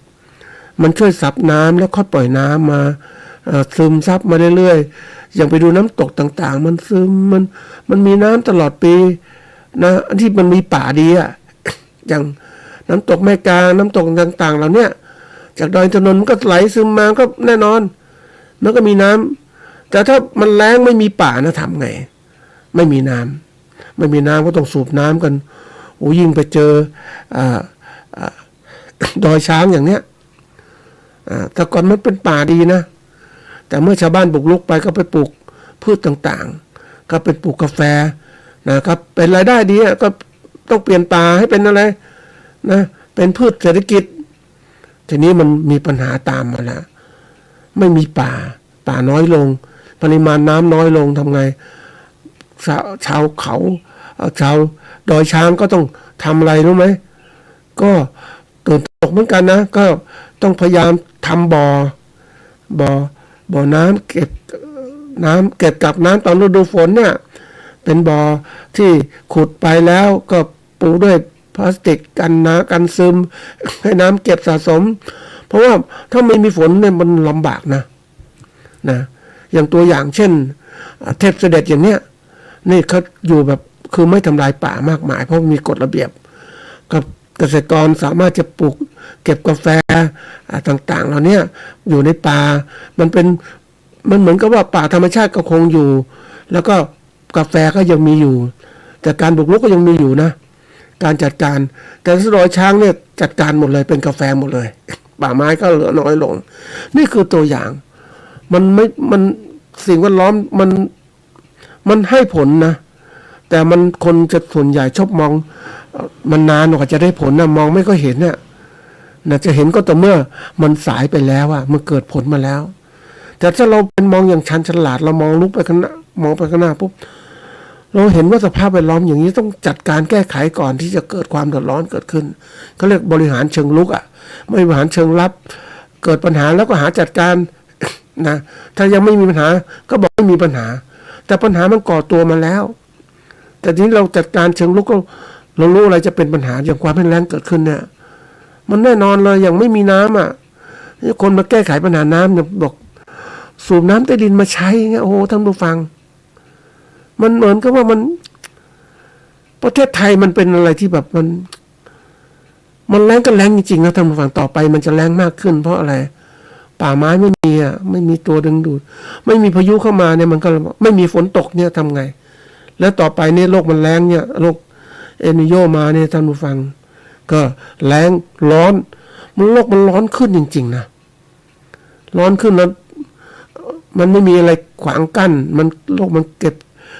มันช่วยซับน้ำแล้วค่อยปล่อยน้ำมาซึมซับมาเรื่อยๆอย่างไปดูน้ำตกต่างๆมันซึมมันมีน้ำตลอดปีนะที่มันมีป่าดีอ่ะอย่างน้ำตกแม่กลางน้ำตกต่างๆเหล่านี้จากดอยอินทนนท์มันก็ไหลซึมมาก็แน่นอนมันก็มีน้ำแต่ถ้ามันแล้งไม่มีป่านะทำไงไม่มีน้ำก็ต้องสูบน้ำกันโอ้ยิ่งไปเจอดอยช้างอย่างเนี้ยแต่ก่อนมันเป็นป่าดีนะแต่เมื่อชาวบ้านบุกรุกไปก็ไปปลูกพืชต่างๆก็เป็นปลูกกาแฟนะครับเป็นรายได้ดีก็ต้องเปลี่ยนป่าให้เป็นอะไรนะเป็นพืชเศรษฐกิจทีนี้มันมีปัญหาตามมาแล้วไม่มีป่าน้อยลงปริมาณน้ำน้อยลงทำไงชาวเขาชาวดอยช้างก็ต้องทำอะไรรู้ไหมก็ตื่นตกเหมือนกันนะก็ต้องพยายามทำบ่อน้ำเก็บกักน้ำตอนฤดูฝนเนี่ยเป็นบ่อที่ขุดไปแล้วก็ปูด้วยพลาสติกกันซึมให้น้ำเก็บสะสมเพราะว่าถ้าไม่มีฝนเนี่ยมันลำบากนะอย่างตัวอย่างเช่นเทพเสด็จอย่างเนี้ยนี่เขาอยู่แบบคือไม่ทำลายป่ามากมายเพราะมีกฎระเบียบกับเกษตรกรสามารถจะปลูกเก็บกาแฟต่างๆเหล่านี้อยู่ในป่ามันเหมือนกับว่าป่าธรรมชาติก็คงอยู่แล้วก็กาแฟก็ยังมีอยู่แต่การบุกรุกก็ยังมีอยู่นะการจัดการแต่ดอยช้างเนี่ยจัดการหมดเลยเป็นกาแฟหมดเลยป่าไม้ก็เหลือน้อยลงนี่คือตัวอย่างมันสิ่งแวดล้อมมันให้ผลนะแต่มันคนจะส่วนใหญ่ชอบมองมันนานกว่าจะได้ผลนะมองไม่ก็เห็นเนี่ยจะเห็นก็ต่อเมื่อมันสายไปแล้วอะมันเกิดผลมาแล้วแต่ถ้าเราเป็นมองอย่างชันฉลาดเรามองลุกไปข้างหน้ามองไปข้างหน้าปุ๊บเราเห็นว่าสภาพแวดล้อมอย่างนี้ต้องจัดการแก้ไขก่อนที่จะเกิดความเดือดร้อนเกิดขึ้นเขาเรียกบริหารเชิงลุกไม่บริหารเชิงรับเกิดปัญหาแล้วก็หาจัดการนะถ้ายังไม่มีปัญหาก็บอกไม่มีปัญหาแต่ปัญหามันก่อตัวมาแล้วแต่ทีนี้เราจัดการเชิงลุกเรารู้อะไรจะเป็นปัญหาอย่างความแห้งแล้งเกิดขึ้นเนี่ยมันแน่นอนเลยอย่างไม่มีน้ำคนมาแก้ไขปัญหาน้ำเนี่ยบอกสูบน้ำใต้ดินมาใช้เงี้ยโอ้โหท่านผู้ฟังมันเหมือนกับว่ามันประเทศไทยมันเป็นอะไรที่แบบมันแล้งก็แล้งจริงๆนะท่านผู้ฟังต่อไปมันจะแล้งมากขึ้นเพราะอะไรป่าไม้ไม่มีตัวดึงดูดไม่มีพายุเข้ามาเนี่ยมันก็ไม่มีฝนตกเนี่ยทำไงแล้วต่อไปเนี่ยโลกมันแล้งเนี่ยโลกเอลนิโญมาเนี่ยท่านผู้ฟังก็แล้งร้อนโลกมันร้อนขึ้นจริงๆนะร้อนขึ้นแล้วมันไม่มีอะไรขวางกั้นมันโลกมันเก็บ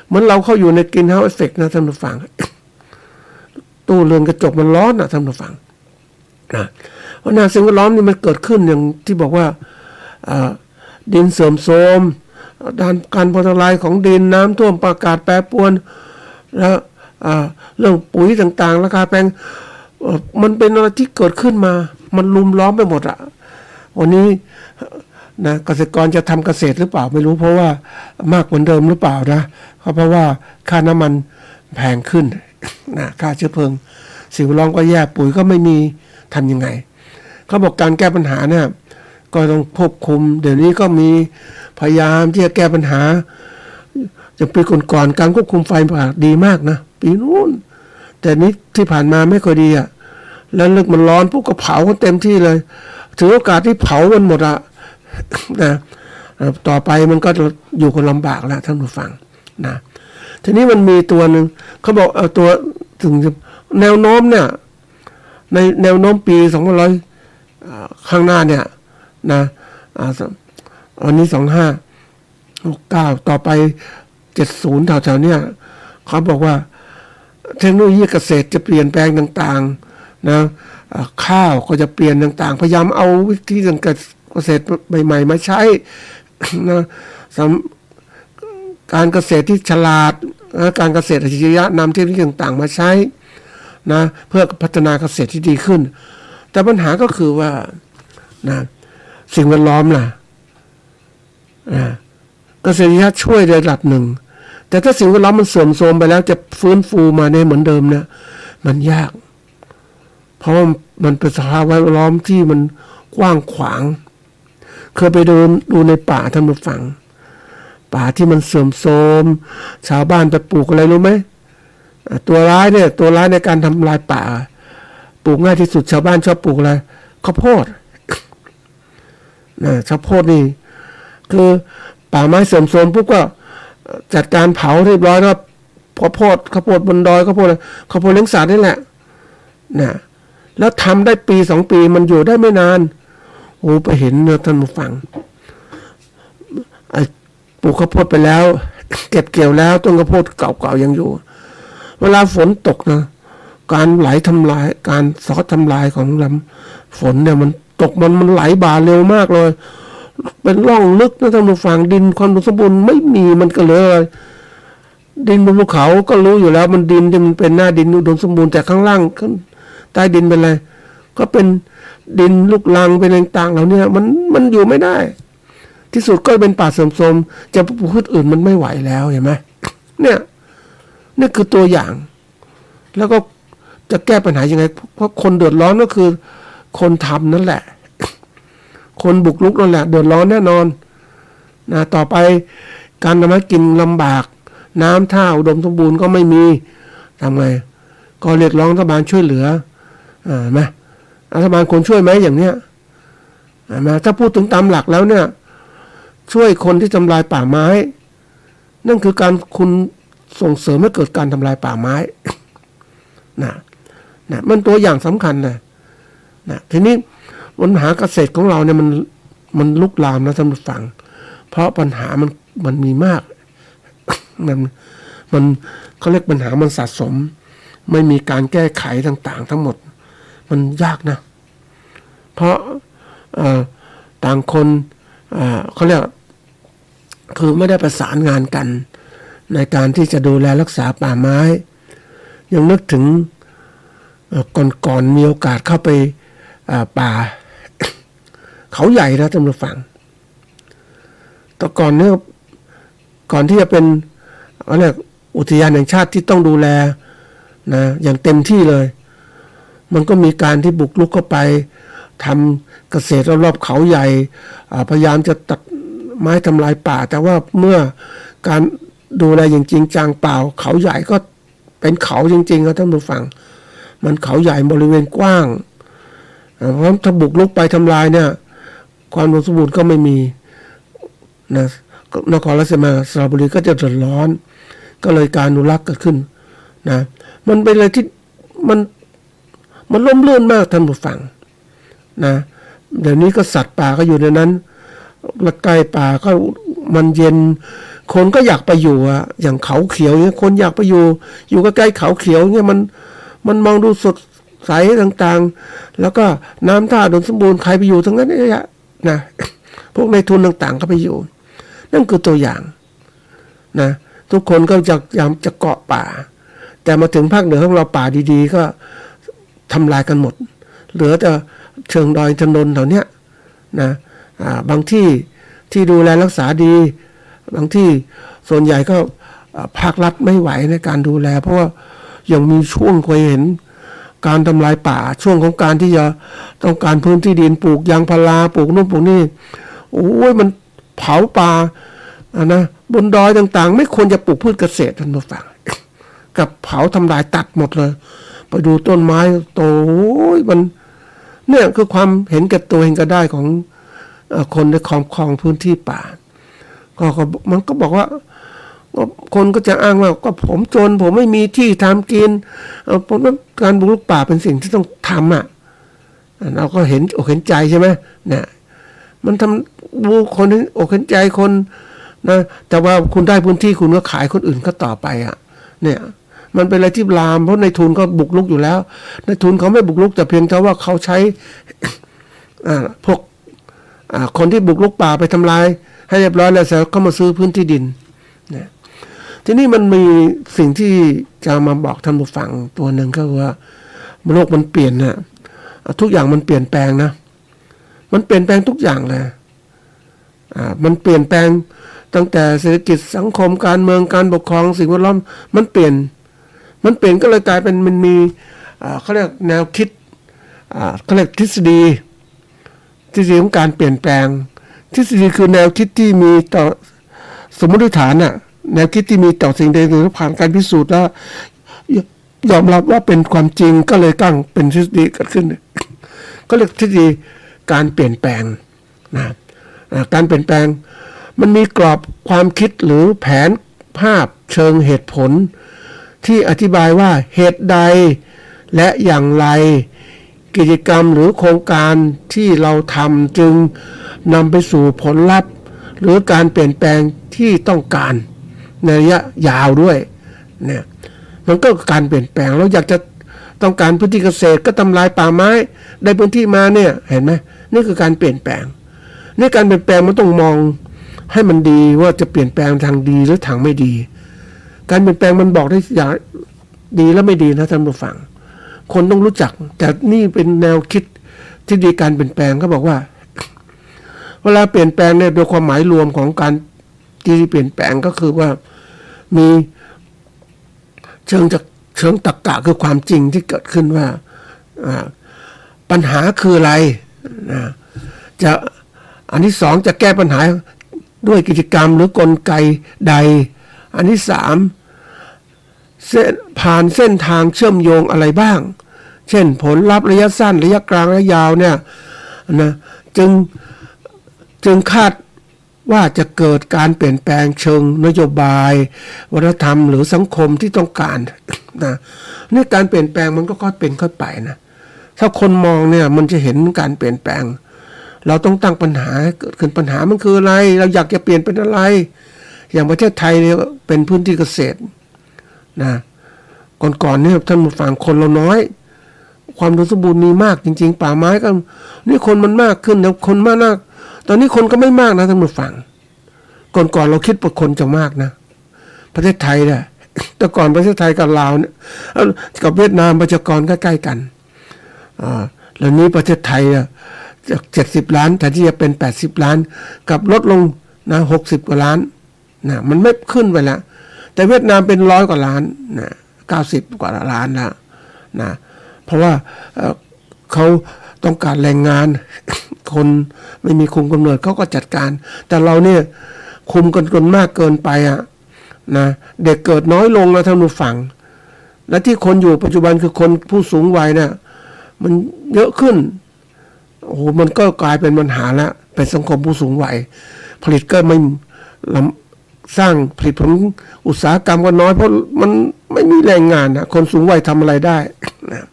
เหมือนเราเข้าอยู่ในกรีนเฮาส์เอฟเฟกต์นะท่านผู้ฟัง ตู้เรือนกระจกมันร้อนนะท่านผู้ฟังนะเพราะสิ่งแวดล้อมนี่มันเกิดขึ้นอย่างที่บอกว่าดินเสื่อมโทรมการพังทลายของดินน้ำท่วมอากาศแปรปรวนแล้วเรื่องปุ๋ยต่างๆราคาแพงมันเป็นอะไรที่เกิดขึ้นมามันลุมล้อมไปหมดอะวันนี้นะเกษตรกรจะทำเกษตรหรือเปล่าไม่รู้เพราะว่ามากเหมือนเดิมหรือเปล่านะเพราะว่าค่าน้ำมันแพงขึ้นนะค่าเชื้อเพลิงสิ่งแวดล้อมก็แย่ปุ๋ยก็ไม่มีทำยังไงเขาบอกการแก้ปัญหาเนี่ยก็ต้องควบคุมเดี๋ยวนี้ก็มีพยายามที่จะแก้ปัญหาจะปีก่อนๆการควบคุมไฟป่าดีมากนะปีนู้นแต่นี้ที่ผ่านมาไม่ค่อยดีอ่ะแล้วเรื่องมันร้อนพวกก็เผาเต็มที่เลยถือโอกาสที่เผามันหมดอ่ะนะต่อไปมันก็อยู่คนลำบากแล้วท่านผู้ฟังนะทีนี้มันมีตัวหนึ่งเขาบอกตัวถึงแนวโน้มเนี่ยในแนวโน้มปี2500ข้างหน้าเนี่ยนะวันนี้2569ต่อไป70แถวๆเนี่ยเขาบอกว่าเทคโนโลยีเกษตรจะเปลี่ยนแปลงต่างๆนะข้าวก็จะเปลี่ยนต่างๆพยายามเอาวิธีการเกษตรใหม่ๆมาใช้นะการเกษตรที่ฉลาดการเกษตรอัจฉริยะนำเทคโนโลยีต่างๆมาใช้นะเพื่อพัฒนาเกษตรที่ดีขึ้นแต่ปัญหาก็คือว่านะสิ่งแวดล้อมล่ะเกษตรอัจฉริยะช่วยในระดับหนึ่งแต่ถ้าสิ่งแวดล้อมมันเสื่อมโทรมไปแล้วจะฟื้นฟูมาได้เหมือนเดิมเนี่ยมันยากเพราะมันเป็นสภาพแวดล้อมที่มันกว้างขวางเคยไปดูในป่าท่านผู้ฟังป่าที่มันเสื่อมโทรมชาวบ้านไปปลูกอะไรรู้ไหมตัวร้ายในการทำลายป่าปลูกง่ายที่สุดชาวบ้านชอบปลูกอะไรข้าวโพดข้าวโพดนี่คือป่าไม้เสื่อมโทรมปุ๊บก็จัดการเผาเรียบร้อยแล้วข้าวโพดบนดอยข้าวโพดเลี้ยงสัตว์นี่แหละนะแล้วทำได้ปี2 ปีมันอยู่ได้ไม่นานโอ้ไปเห็นนะท่านผู้ฟังปลูกข้าวโพดไปแล้วเก็บเกี่ยวแล้วต้นข้าวโพดเก่าๆยังอยู่เวลาฝนตกนะการไหลทำลายการซอสทำลายของลำฝนเนี่ยมันตกมันไหลบ่าเร็วมากเลยเป็นร่องลึกนะท่านผู้ฟังดินความสมบูรณ์ไม่มีมันก็เลยดินบนภูเขาก็รู้อยู่แล้วมันดินที่มันเป็นหน้าดินอุดมสมบูรณ์แต่ข้างล่างใต้ดินเป็นอะไรก็เป็นดินลูกรังเป็นต่างๆเหล่านี้มันอยู่ไม่ได้ที่สุดก็เป็นป่าเสื่อมโทรมจะปลูกพืชอื่นมันไม่ไหวแล้วเห็นไหมเนี่ยนี่คือตัวอย่างแล้วก็จะแก้ปัญหายังไงเพราะคนเดือดร้อนก็คือคนทำนั่นแหละคนบุกรุกนั่นแหละเดือดร้อนแน่นอนนะต่อไปการทำให้กินลำบากน้ำท่าอุดมสมบูรณ์ก็ไม่มีทำไงก็เรียกร้องรัฐบาลช่วยเหลือไหมรัฐบาลควรช่วยไหมอย่างเนี้ยนะถ้าพูดถึงตามหลักแล้วเนี่ยช่วยคนที่ทำลายป่าไม้นั่นคือการคุณส่งเสริมให้เกิดการทำลายป่าไม้นะมันตัวอย่างสำคัญนะทีนี้ปัญหาเกษตรของเราเนี่ยมันลุกลามนะท่านผู้ฟังเพราะปัญหามันมีมากมันเขาเรียกปัญหามันสะสมไม่มีการแก้ไขต่างๆทั้งหมดมันยากนะเพราะต่างคนเขาเรียกคือไม่ได้ประสานงานกันในการที่จะดูแลรักษาป่าไม้ยังนึกถึงก่อนมีโอกาสเข้าไปป่าเขาใหญ่นะท่านผู้ฟังแต่ก่อนเนี่ยก่อนที่จะเป็นอะไรอุทยานแห่งชาติที่ต้องดูแลนะอย่างเต็มที่เลยมันก็มีการที่บุกรุกเข้าไปทำเกษตรรอบๆเขาใหญ่พยายามจะตัดไม้ทำลายป่าแต่ว่าเมื่อการดูแลอย่างจริงจังเปล่าเขาใหญ่ก็เป็นเขาจริงๆครับท่านผู้ฟังมันเขาใหญ่บริเวณกว้างเพราะถ้าบุกรุกไปทำลายเนี่ยความอุดมสมบูรณ์ก็ไม่มีนะนครราชสีมาสระบุรีก็จะเดือดร้อนก็เลยการอนุรักษ์เกิดขึ้นนะมันเป็นอะไรที่มันล่มลื่นมากท่านผู้ฟังนะเดี๋ยวนี้ก็สัตว์ป่าก็อยู่ในนั้นและใกล้ป่าก็มันเย็น คนก็อยากไปอยู่อะอย่างเขาเขียวเนี่ยคนอยากไปอยู่ใกล้ๆเขาเขียวเนี่ยมันมองดูสดใสต่างๆแล้วก็น้ำท่าอุดมสมบูรณ์ใครไปอยู่ทั้งนั้นเนี่ยนะพวกในทุนต่างๆก็ไปอยู่นั่นคือตัวอย่างนะทุกคนก็จะเกาะป่าแต่มาถึงภาคเหนือของเราป่าดีๆก็ทำลายกันหมดเหลือแต่เชิงดอยถนนแถวเนี้ยนะบางที่ดูแลรักษาดีบางที่ส่วนใหญ่ก็ภาครัฐไม่ไหวในการดูแลเพราะว่ายังมีช่วงเคยเห็นการทำลายป่าช่วงของการที่จะต้องการพื้นที่ดินปลูกยางพาราปลูกนู่นปลูกนี่โอ้ยมันเผาป่านะบนดอยต่างๆไม่ควรจะปลูกพืชเกษตรท่านผู้ฟังกับเผาทำลายตัดหมดเลยไปดูต้นไม้โตมันเนี่ยคือความเห็นแก่ตัวเห็นแก่ได้ของคนในครองพื้นที่ป่าก็มันก็บอกว่าคนก็จะอ้างว่าก็ผมจนผมไม่มีที่ทำกินเพราะการบุกรุกป่าเป็นสิ่งที่ต้องทำอ่ะเราก็เห็นอกเห็นใจใช่ไหมเนี่ยมันทำดูคนอกเห็นใจคนนะแต่ว่าคุณได้พื้นที่คุณก็ขายคนอื่นก็ต่อไปอ่ะเนี่ยมันเป็นอะไรที่ลามเพราะในทุนก็บุกรุกอยู่แล้วในทุนเขาไม่บุกรุกแต่เพียงแต่ว่าเขาใช้พวกคนที่บุกรุกป่าไปทำลายให้เรียบร้อยแล้วเสร็จก็มาซื้อพื้นที่ดินเนี่ยทีนี้มันมีสิ่งที่จะมาบอกท่านผู้ฟังตัวหนึ่งก็คือว่าโลกมันเปลี่ยนนะทุกอย่างมันเปลี่ยนแปลงนะมันเปลี่ยนแปลงทุกอย่างเลยมันเปลี่ยนแปลงตั้งแต่เศรษฐกิจสังคมการเมืองการปกครองสิ่งแวดล้อมมันเปลี่ยนก็เลยกลายเป็นมันมีเขาเรียกแนวคิดเขาเรียกทฤษฎีของการเปลี่ยนแปลงทฤษฎีคือแนวคิดที่มีต่อสมมติฐานน่ะแนวคิดที่มีต่อสิ่งใดหรือผ่านการพิสูจน์แล้วยอมรับว่าเป็นความจริงก็เลยตั้งเป็นทฤษฎีเกิดขึ้นก็เรียกทฤษฎีการเปลี่ยนแปลงนะการเปลี่ยนแปลงมันมีกรอบความคิดหรือแผนภาพเชิงเหตุผลที่อธิบายว่าเหตุใดและอย่างไรกิจกรรมหรือโครงการที่เราทำจึงนำไปสู่ผลลัพธ์หรือการเปลี่ยนแปลงที่ต้องการในระยะยาวด้วยเนี่ยมันก็การเปลี่ยนแปลงเราอยากจะต้องการพื้นที่เกษตรก็ทำลายป่าไม้ได้พื้นที่มาเนี่ยเห็นไหมนี่คือการเปลี่ยนแปลงนี่การเปลี่ยนแปลงมันต้องมองให้มันดีว่าจะเปลี่ยนแปลงทางดีหรือทางไม่ดีการเปลี่ยนแปลงมันบอกได้อย่างดีและไม่ดีนะท่านผู้ฟังคนต้องรู้จักแต่นี่เป็นแนวคิดที่ดีการเปลี่ยนแปลงเขาบอกว่าเวลาเปลี่ยนแปลงเนี่ยโดยความหมายรวมของการที่เปลี่ยนแปลงก็คือว่ามีเชิงตรรกะคือความจริงที่เกิดขึ้นว่าปัญหาคืออะไรจะอันที่สองจะแก้ปัญหาด้วยกิจกรรมหรือกลไกใดอันที่สามผ่านเส้นทางเชื่อมโยงอะไรบ้างเช่นผลลัพธ์ระยะสั้นระยะกลางระยะยาวเนี่ยนะจึงคาดว่าจะเกิดการเปลี่ยนแปลงเชิงนโยบายวัฒนธรรมหรือสังคมที่ต้องการนะนี่การเปลี่ยนแปลงมันก็ค่อยเป็นค่อยไปนะถ้าคนมองเนี่ยมันจะเห็นการเปลี่ยนแปลงเราต้องตั้งปัญหาเกิดขึ้นปัญหามันคืออะไรเราอยากจะเปลี่ยนเป็นอะไรอย่างประเทศไทยเนี่ยเป็นพื้นที่เกษตรนะก่อนเนี่ยท่านผู้ฟังคนเราน้อยความอุดมสมบูรณ์มีมากจริงๆป่าไม้ก็นี่คนมันมากขึ้นแล้วคนมากตอนนี้คนก็ไม่มากนะท่านผู้ฟังก่อนเราคิดว่าคนจะมากนะประเทศไทยเนี่ยแต่ก่อนประเทศไทยกับลาวเนี่ยกับเวียดนามประชากรใกล้ๆกันแล้วนี้ประเทศไทยจาก70 ล้านแต่ที่จะเป็น80 ล้านกับลดลงนะ60 กว่าล้านนะมันไม่ขึ้นไปแล้วแต่เวียดนามเป็น100 กว่าล้านนะ90 กว่าล้านแล้วนะเพราะว่าเขาต้องการแรงงานคนไม่มีคุมกำเนิดเขาก็จัดการแต่เราเนี่ยคุมกันมากเกินไปนะเด็กเกิดน้อยลงแล้วท่านผู้ฟังและที่คนอยู่ปัจจุบันคือคนผู้สูงวัยเนี่ยมันเยอะขึ้นโอ้โหมันก็กลายเป็นปัญหาแล้วเป็นสังคมผู้สูงวัยผลิตก็ไม่สร้างผลิตผลอุตสาหกรรมก็น้อยเพราะมันไม่มีแรงงานนะคนสูงวัยทำอะไรได้นะ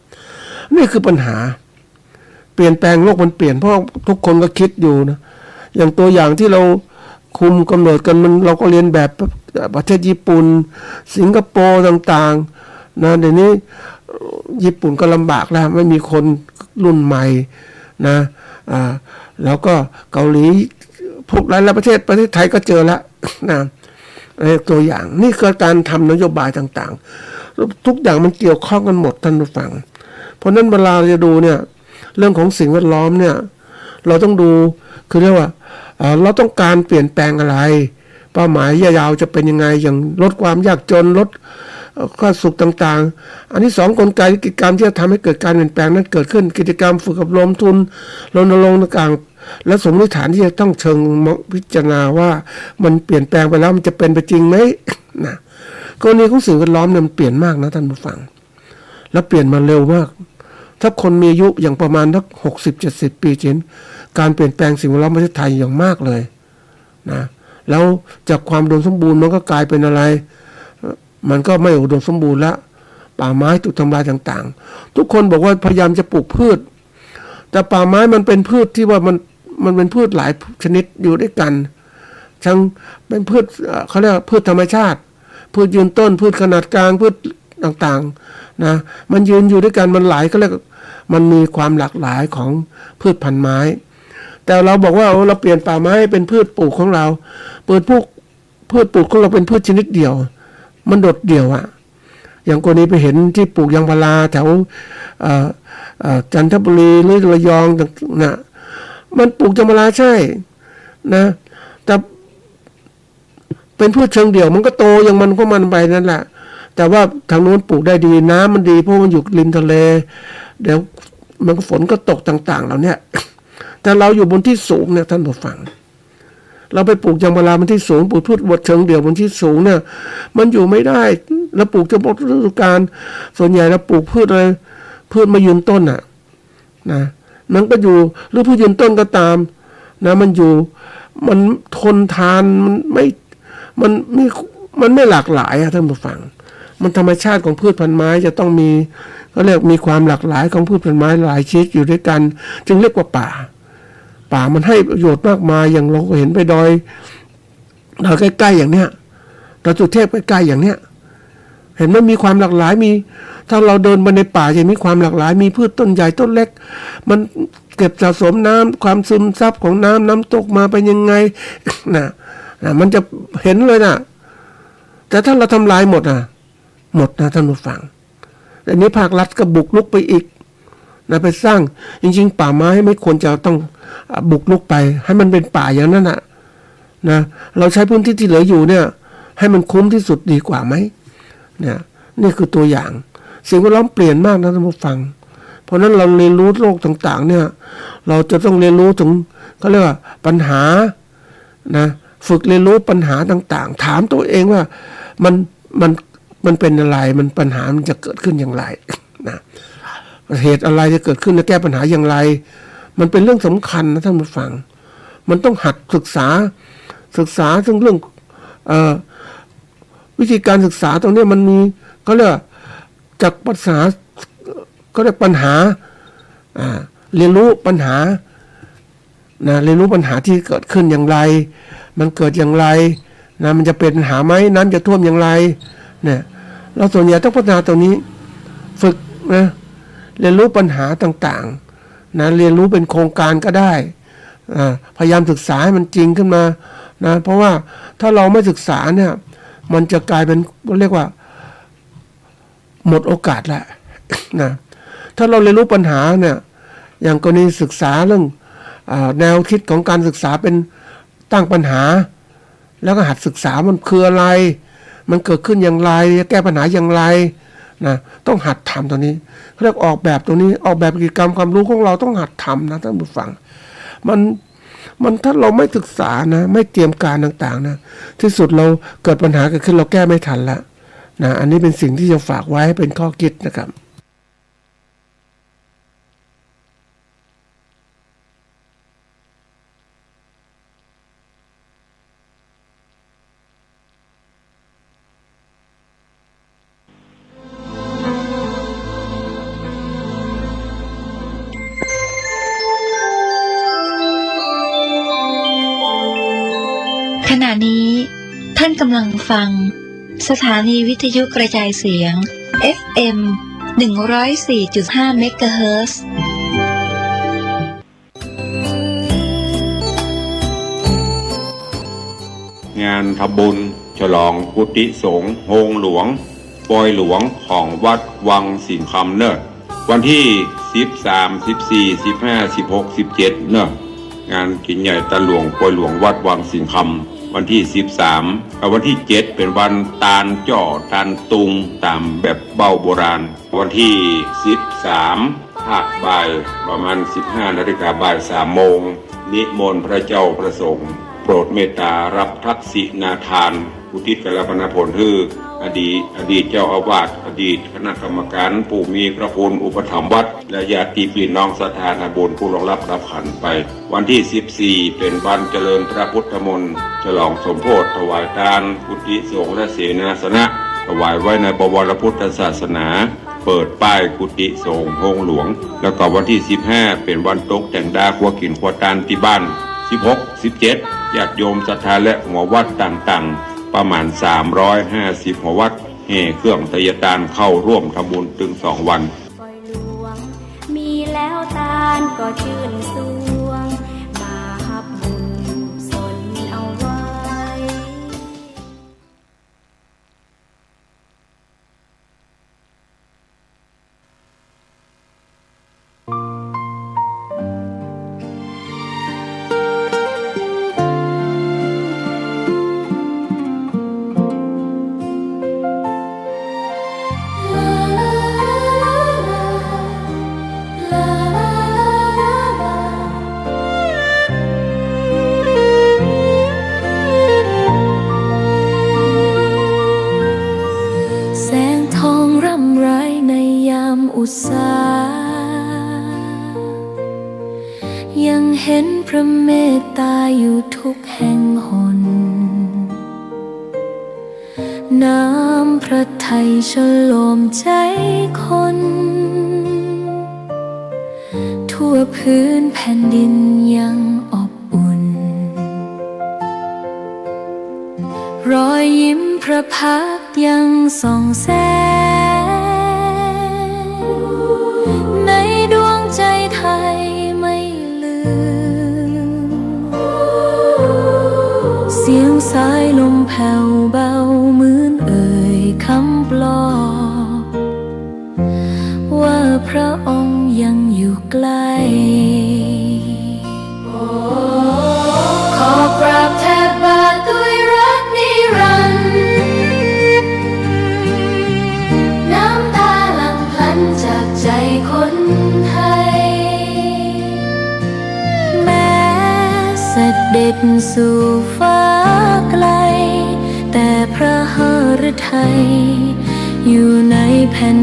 นี่คือปัญหาเปลี่ยนแปลงโลกมันเปลี่ยนเพราะทุกคนก็คิดอยู่นะอย่างตัวอย่างที่เรา คุมกำเนิดกันมันเราก็เรียนแบบประเทศญี่ปุ่นสิงคโปร์ต่างๆนะเดี๋ยวนี้ญี่ปุ่นก็ลำบากแล้วไม่มีคนรุ่นใหม่นะแล้วก็เกาหลีพวกหลายประเทศไทยก็เจอแล้วนะตัวอย่างนี่คือการทำนโยบายต่างๆทุกอย่างมันเกี่ยวข้องกันหมดท่านผู้ฟังเพราะนั้นเวลาเราจะดูเนี่ยเรื่องของสิ่งแวดล้อมเนี่ยเราต้องดูคือเรียกว่าเราต้องการเปลี่ยนแปลงอะไรเป้าหมายยาวๆจะเป็นยังไงอย่างลดความยากจนลดข้อสุขต่างๆอันที่สองกลไกกิจกรรมที่จะทำให้เกิดการเปลี่ยนแปลงนั้นเกิดขึ้นกิจกรรมฝึกอบรมทุนรณรงค์ต่างๆและสมมติฐานที่จะต้องเชิงพิจารณาว่ามันเปลี่ยนแปลงไปแล้วมันจะเป็นไปจริงไหมนะกรณีของสิ่งแวดล้อมเนี่ยมันเปลี่ยนมากนะท่านผู้ฟังแล้วเปลี่ยนมาเร็วมากถ้าคนมีอายุอย่างประมาณสัก60-70 ปีเช่นการเปลี่ยนแปลงสิ่งแวดล้อมประเทศไทยอย่างมากเลยนะแล้วจากความอุดมสมบูรณ์มันก็กลายเป็นอะไรมันก็ไม่อุดมสมบูรณ์ละป่าไม้ถูกทำลายต่างๆทุกคนบอกว่าพยายามจะปลูกพืชแต่ป่าไม้มันเป็นพืชที่ว่ามันเป็นพืชหลายชนิดอยู่ด้วยกันทั้งเป็นพืชเขาเรียกพืชธรรมชาติพืชยืนต้นพืชขนาดกลางพืชต่างๆนะมันยืนอยู่ด้วยกันมันหลายก็เรียกมันมีความหลากหลายของพืชพันธุ์ไม้แต่เราบอกว่าเราเปลี่ยนป่าไม้เป็นพืชปลูกของเราพืชปลูกของเราเป็นพืชชนิดเดียวมันโดดเดี่ยวอะอย่างกรณีไปเห็นที่ปลูกยางพาราแถวจันทบุรีหรือระยองนะมันปลูกยางพาราใช่นะแต่เป็นพืชเชิงเดี่ยวมันก็โตอย่างมันก็มันไปนั่นแหละแต่ว่าทางโน้นปลูกได้ดีน้ำมันดีเพราะมันอยู่ริมทะเลเดี๋ยวมันฝนก็ตกต่างๆแล้วเนี่ยแต่เราอยู่บนที่สูงเนี่ยท่านผู้ฟังเราไปปลูกยางพาราบนที่สูงปลูกพืชบดเชิงเดี่ยวบนที่สูงเนี่ยมันอยู่ไม่ได้แล้วปลูกเฉพาะฤดูกาลส่วนใหญ่เราปลูกพืชอะไรพืชมายืนต้นน่ะนะมันก็อยู่หรือพืชยืนต้นก็ตามนะมันอยู่มันทนทานมันไม่หลากหลายท่านผู้ฟังมันธรรมชาติของพืชพันธุ์ไม้จะต้องมีเขาเรียกมีความหลากหลายของพืชพันธุ์ไม้หลายชนิดอยู่ด้วยกันจึงเรียกว่าป่ามันให้ประโยชน์มากมายอย่างเราก็เห็นไปดอยใกล้ๆอย่างเนี้ยดอยสุเทพใกล้ๆอย่างเนี้ยเห็นมันมีความหลากหลายมีถ้าเราเดินไปในป่าจะมีความหลากหลายมีพืชต้นใหญ่ต้นเล็กมันเก็บสะสมน้ำความซึมซับของน้ำตกมาเป็นยังไงนะมันจะเห็นเลยนะแต่ถ้าเราทำลายหมดนะท่านผู้ฟังแต่นี้ภาครัฐก็บุกรุกไปอีกนะไปสร้างจริงๆป่าไม้ไม่ควรจะต้องบุกรุกไปให้มันเป็นป่าอย่างนั้นนะเราใช้พื้นที่ที่เหลืออยู่เนี่ยให้มันคุ้มที่สุดดีกว่าไหมเนี่ยนี่คือตัวอย่างสิ่งแวดล้อมเปลี่ยนมากนะท่านผู้ฟังเพราะนั้นเราเรียนรู้โลกต่างๆเนี่ยเราจะต้องเรียนรู้ถึงเขาเรียกว่าปัญหานะฝึกเรียนรู้ปัญหาต่างๆถามตัวเองว่ามันเป็นอะไรมันปัญหามันจะเกิดขึ้นอย่างไรนะเหตุอะไรจะเกิดขึ้นและแก้ปัญหาอย่างไรมันเป็นเรื่องสำคัญนะท่านผู้ฟังมันต้องหัดศึกษาถึงเรื่องวิธีการศึกษาตรงนี้มันมีก็เรียกจากภาษาก็เรียกปัญหาเรียนรู้ปัญหานะเรียนรู้ปัญหาที่เกิดขึ้นอย่างไรมันเกิดอย่างไรนะมันจะเป็นปัญหาไหมน้ำจะท่วมอย่างไรเนี่ยเราส่วนใหญ่ต้องพัฒนาตรงนี้ฝึกนะเรียนรู้ปัญหาต่างๆนะเรียนรู้เป็นโครงการก็ได้พยายามศึกษาให้มันจริงขึ้นมานะเพราะว่าถ้าเราไม่ศึกษาเนี่ยมันจะกลายเป็นเรียกว่าหมดโอกาสแล้วนะถ้าเราเรียนรู้ปัญหาเนี่ยอย่างกรณีศึกษาเรื่องแนวคิดของการศึกษาเป็นตั้งปัญหาแล้วก็หัดศึกษามันคืออะไรมันเกิดขึ้นอย่างไรแก้ปัญหาอย่างไรนะต้องหัดทำตัวนี้เขาเรียกออกแบบตัวนี้ออกแบบกิจกรรมความรู้ของเราต้องหัดทำนะท่านผู้ฟังมันถ้าเราไม่ศึกษานะไม่เตรียมการต่างๆนะที่สุดเราเกิดปัญหาเกิดขึ้นเราแก้ไม่ทันละนะอันนี้เป็นสิ่งที่จะฝากไว้ให้เป็นข้อคิดนะครับ พ ขณะนี้ท่านกำลังฟังสถานีวิทยุกระจายเสียง FM 104.5 เมกะเฮิรตซ์ งานทำบุญฉลองกุฏิสงฆ์โฮงหลวงปอยหลวงของวัดวังสิงคำเนอะวันที่13 14 15 16 17เนอะงานกินใหญ่ตะหลวงปอยหลวงวัดวังสิงคำวันที่13กับวันที่7เป็นวันตาลจ่อตาลตุงตามแบบเบ้าโบราณวันที่13ภาคบ่ายประมาณ 15 นาฬิกาบ่าย 3 โมงนิมนต์พระเจ้าประสงค์โปรดเมตตารับทักษิณาทานอุทิศกรรมผลคืออดีตเจ้าอาวาสอดีตคณะกรรมการผู้มีพระคุณอุปถัมภ์วัดและญาติพี่น้องศรัทธาญาบุญผู้ลงรับขันไปวันที่14เป็นวันเจริญพระพุทธมนต์ฉลองสมโภชถวายทานกุฏิสงฆ์และเสนาสนะถวายไว้ในบวรพุทธศาสนาเปิดป้ายกุฏิสงฆ์โฮงหลวงแล้วก็วันที่15เป็นวันตกแต่งดาครัวกินครัวตานที่บ้าน16 17ญาติโยมศรัทธาและหัววัดต่างๆประมาณ350หัววัดแห่เครื่องไตรตานเข้าร่วมทำบุญถึง2 วันปอยหลวงมีแล้วตาลก็ชื่นสวงมาฮับบุญสนเอาไว้ สายังเห็นพระเมตตาอยู่ทุกแห่งหนน้ำพระทัยฉโลมใจคนทั่วพื้นแผ่นดินยังอบอุ่นรอยยิ้มพระพักตร์ยังส่องแสงในดวงใจไทยไม่ลืมเสียงสายลมแผ่วเบาเหมือนเอ่ยคำปลอบว่าพระองค์ยังอยู่ใกล้ขอกราบแทบบาทด้วยรักนิรันดร์น้ำตาหลั่งพลันจากใจคนไทยแม้เสด็จสู่ฟ้าไกลแต่พระหฤทัยอยู่ในแผ่น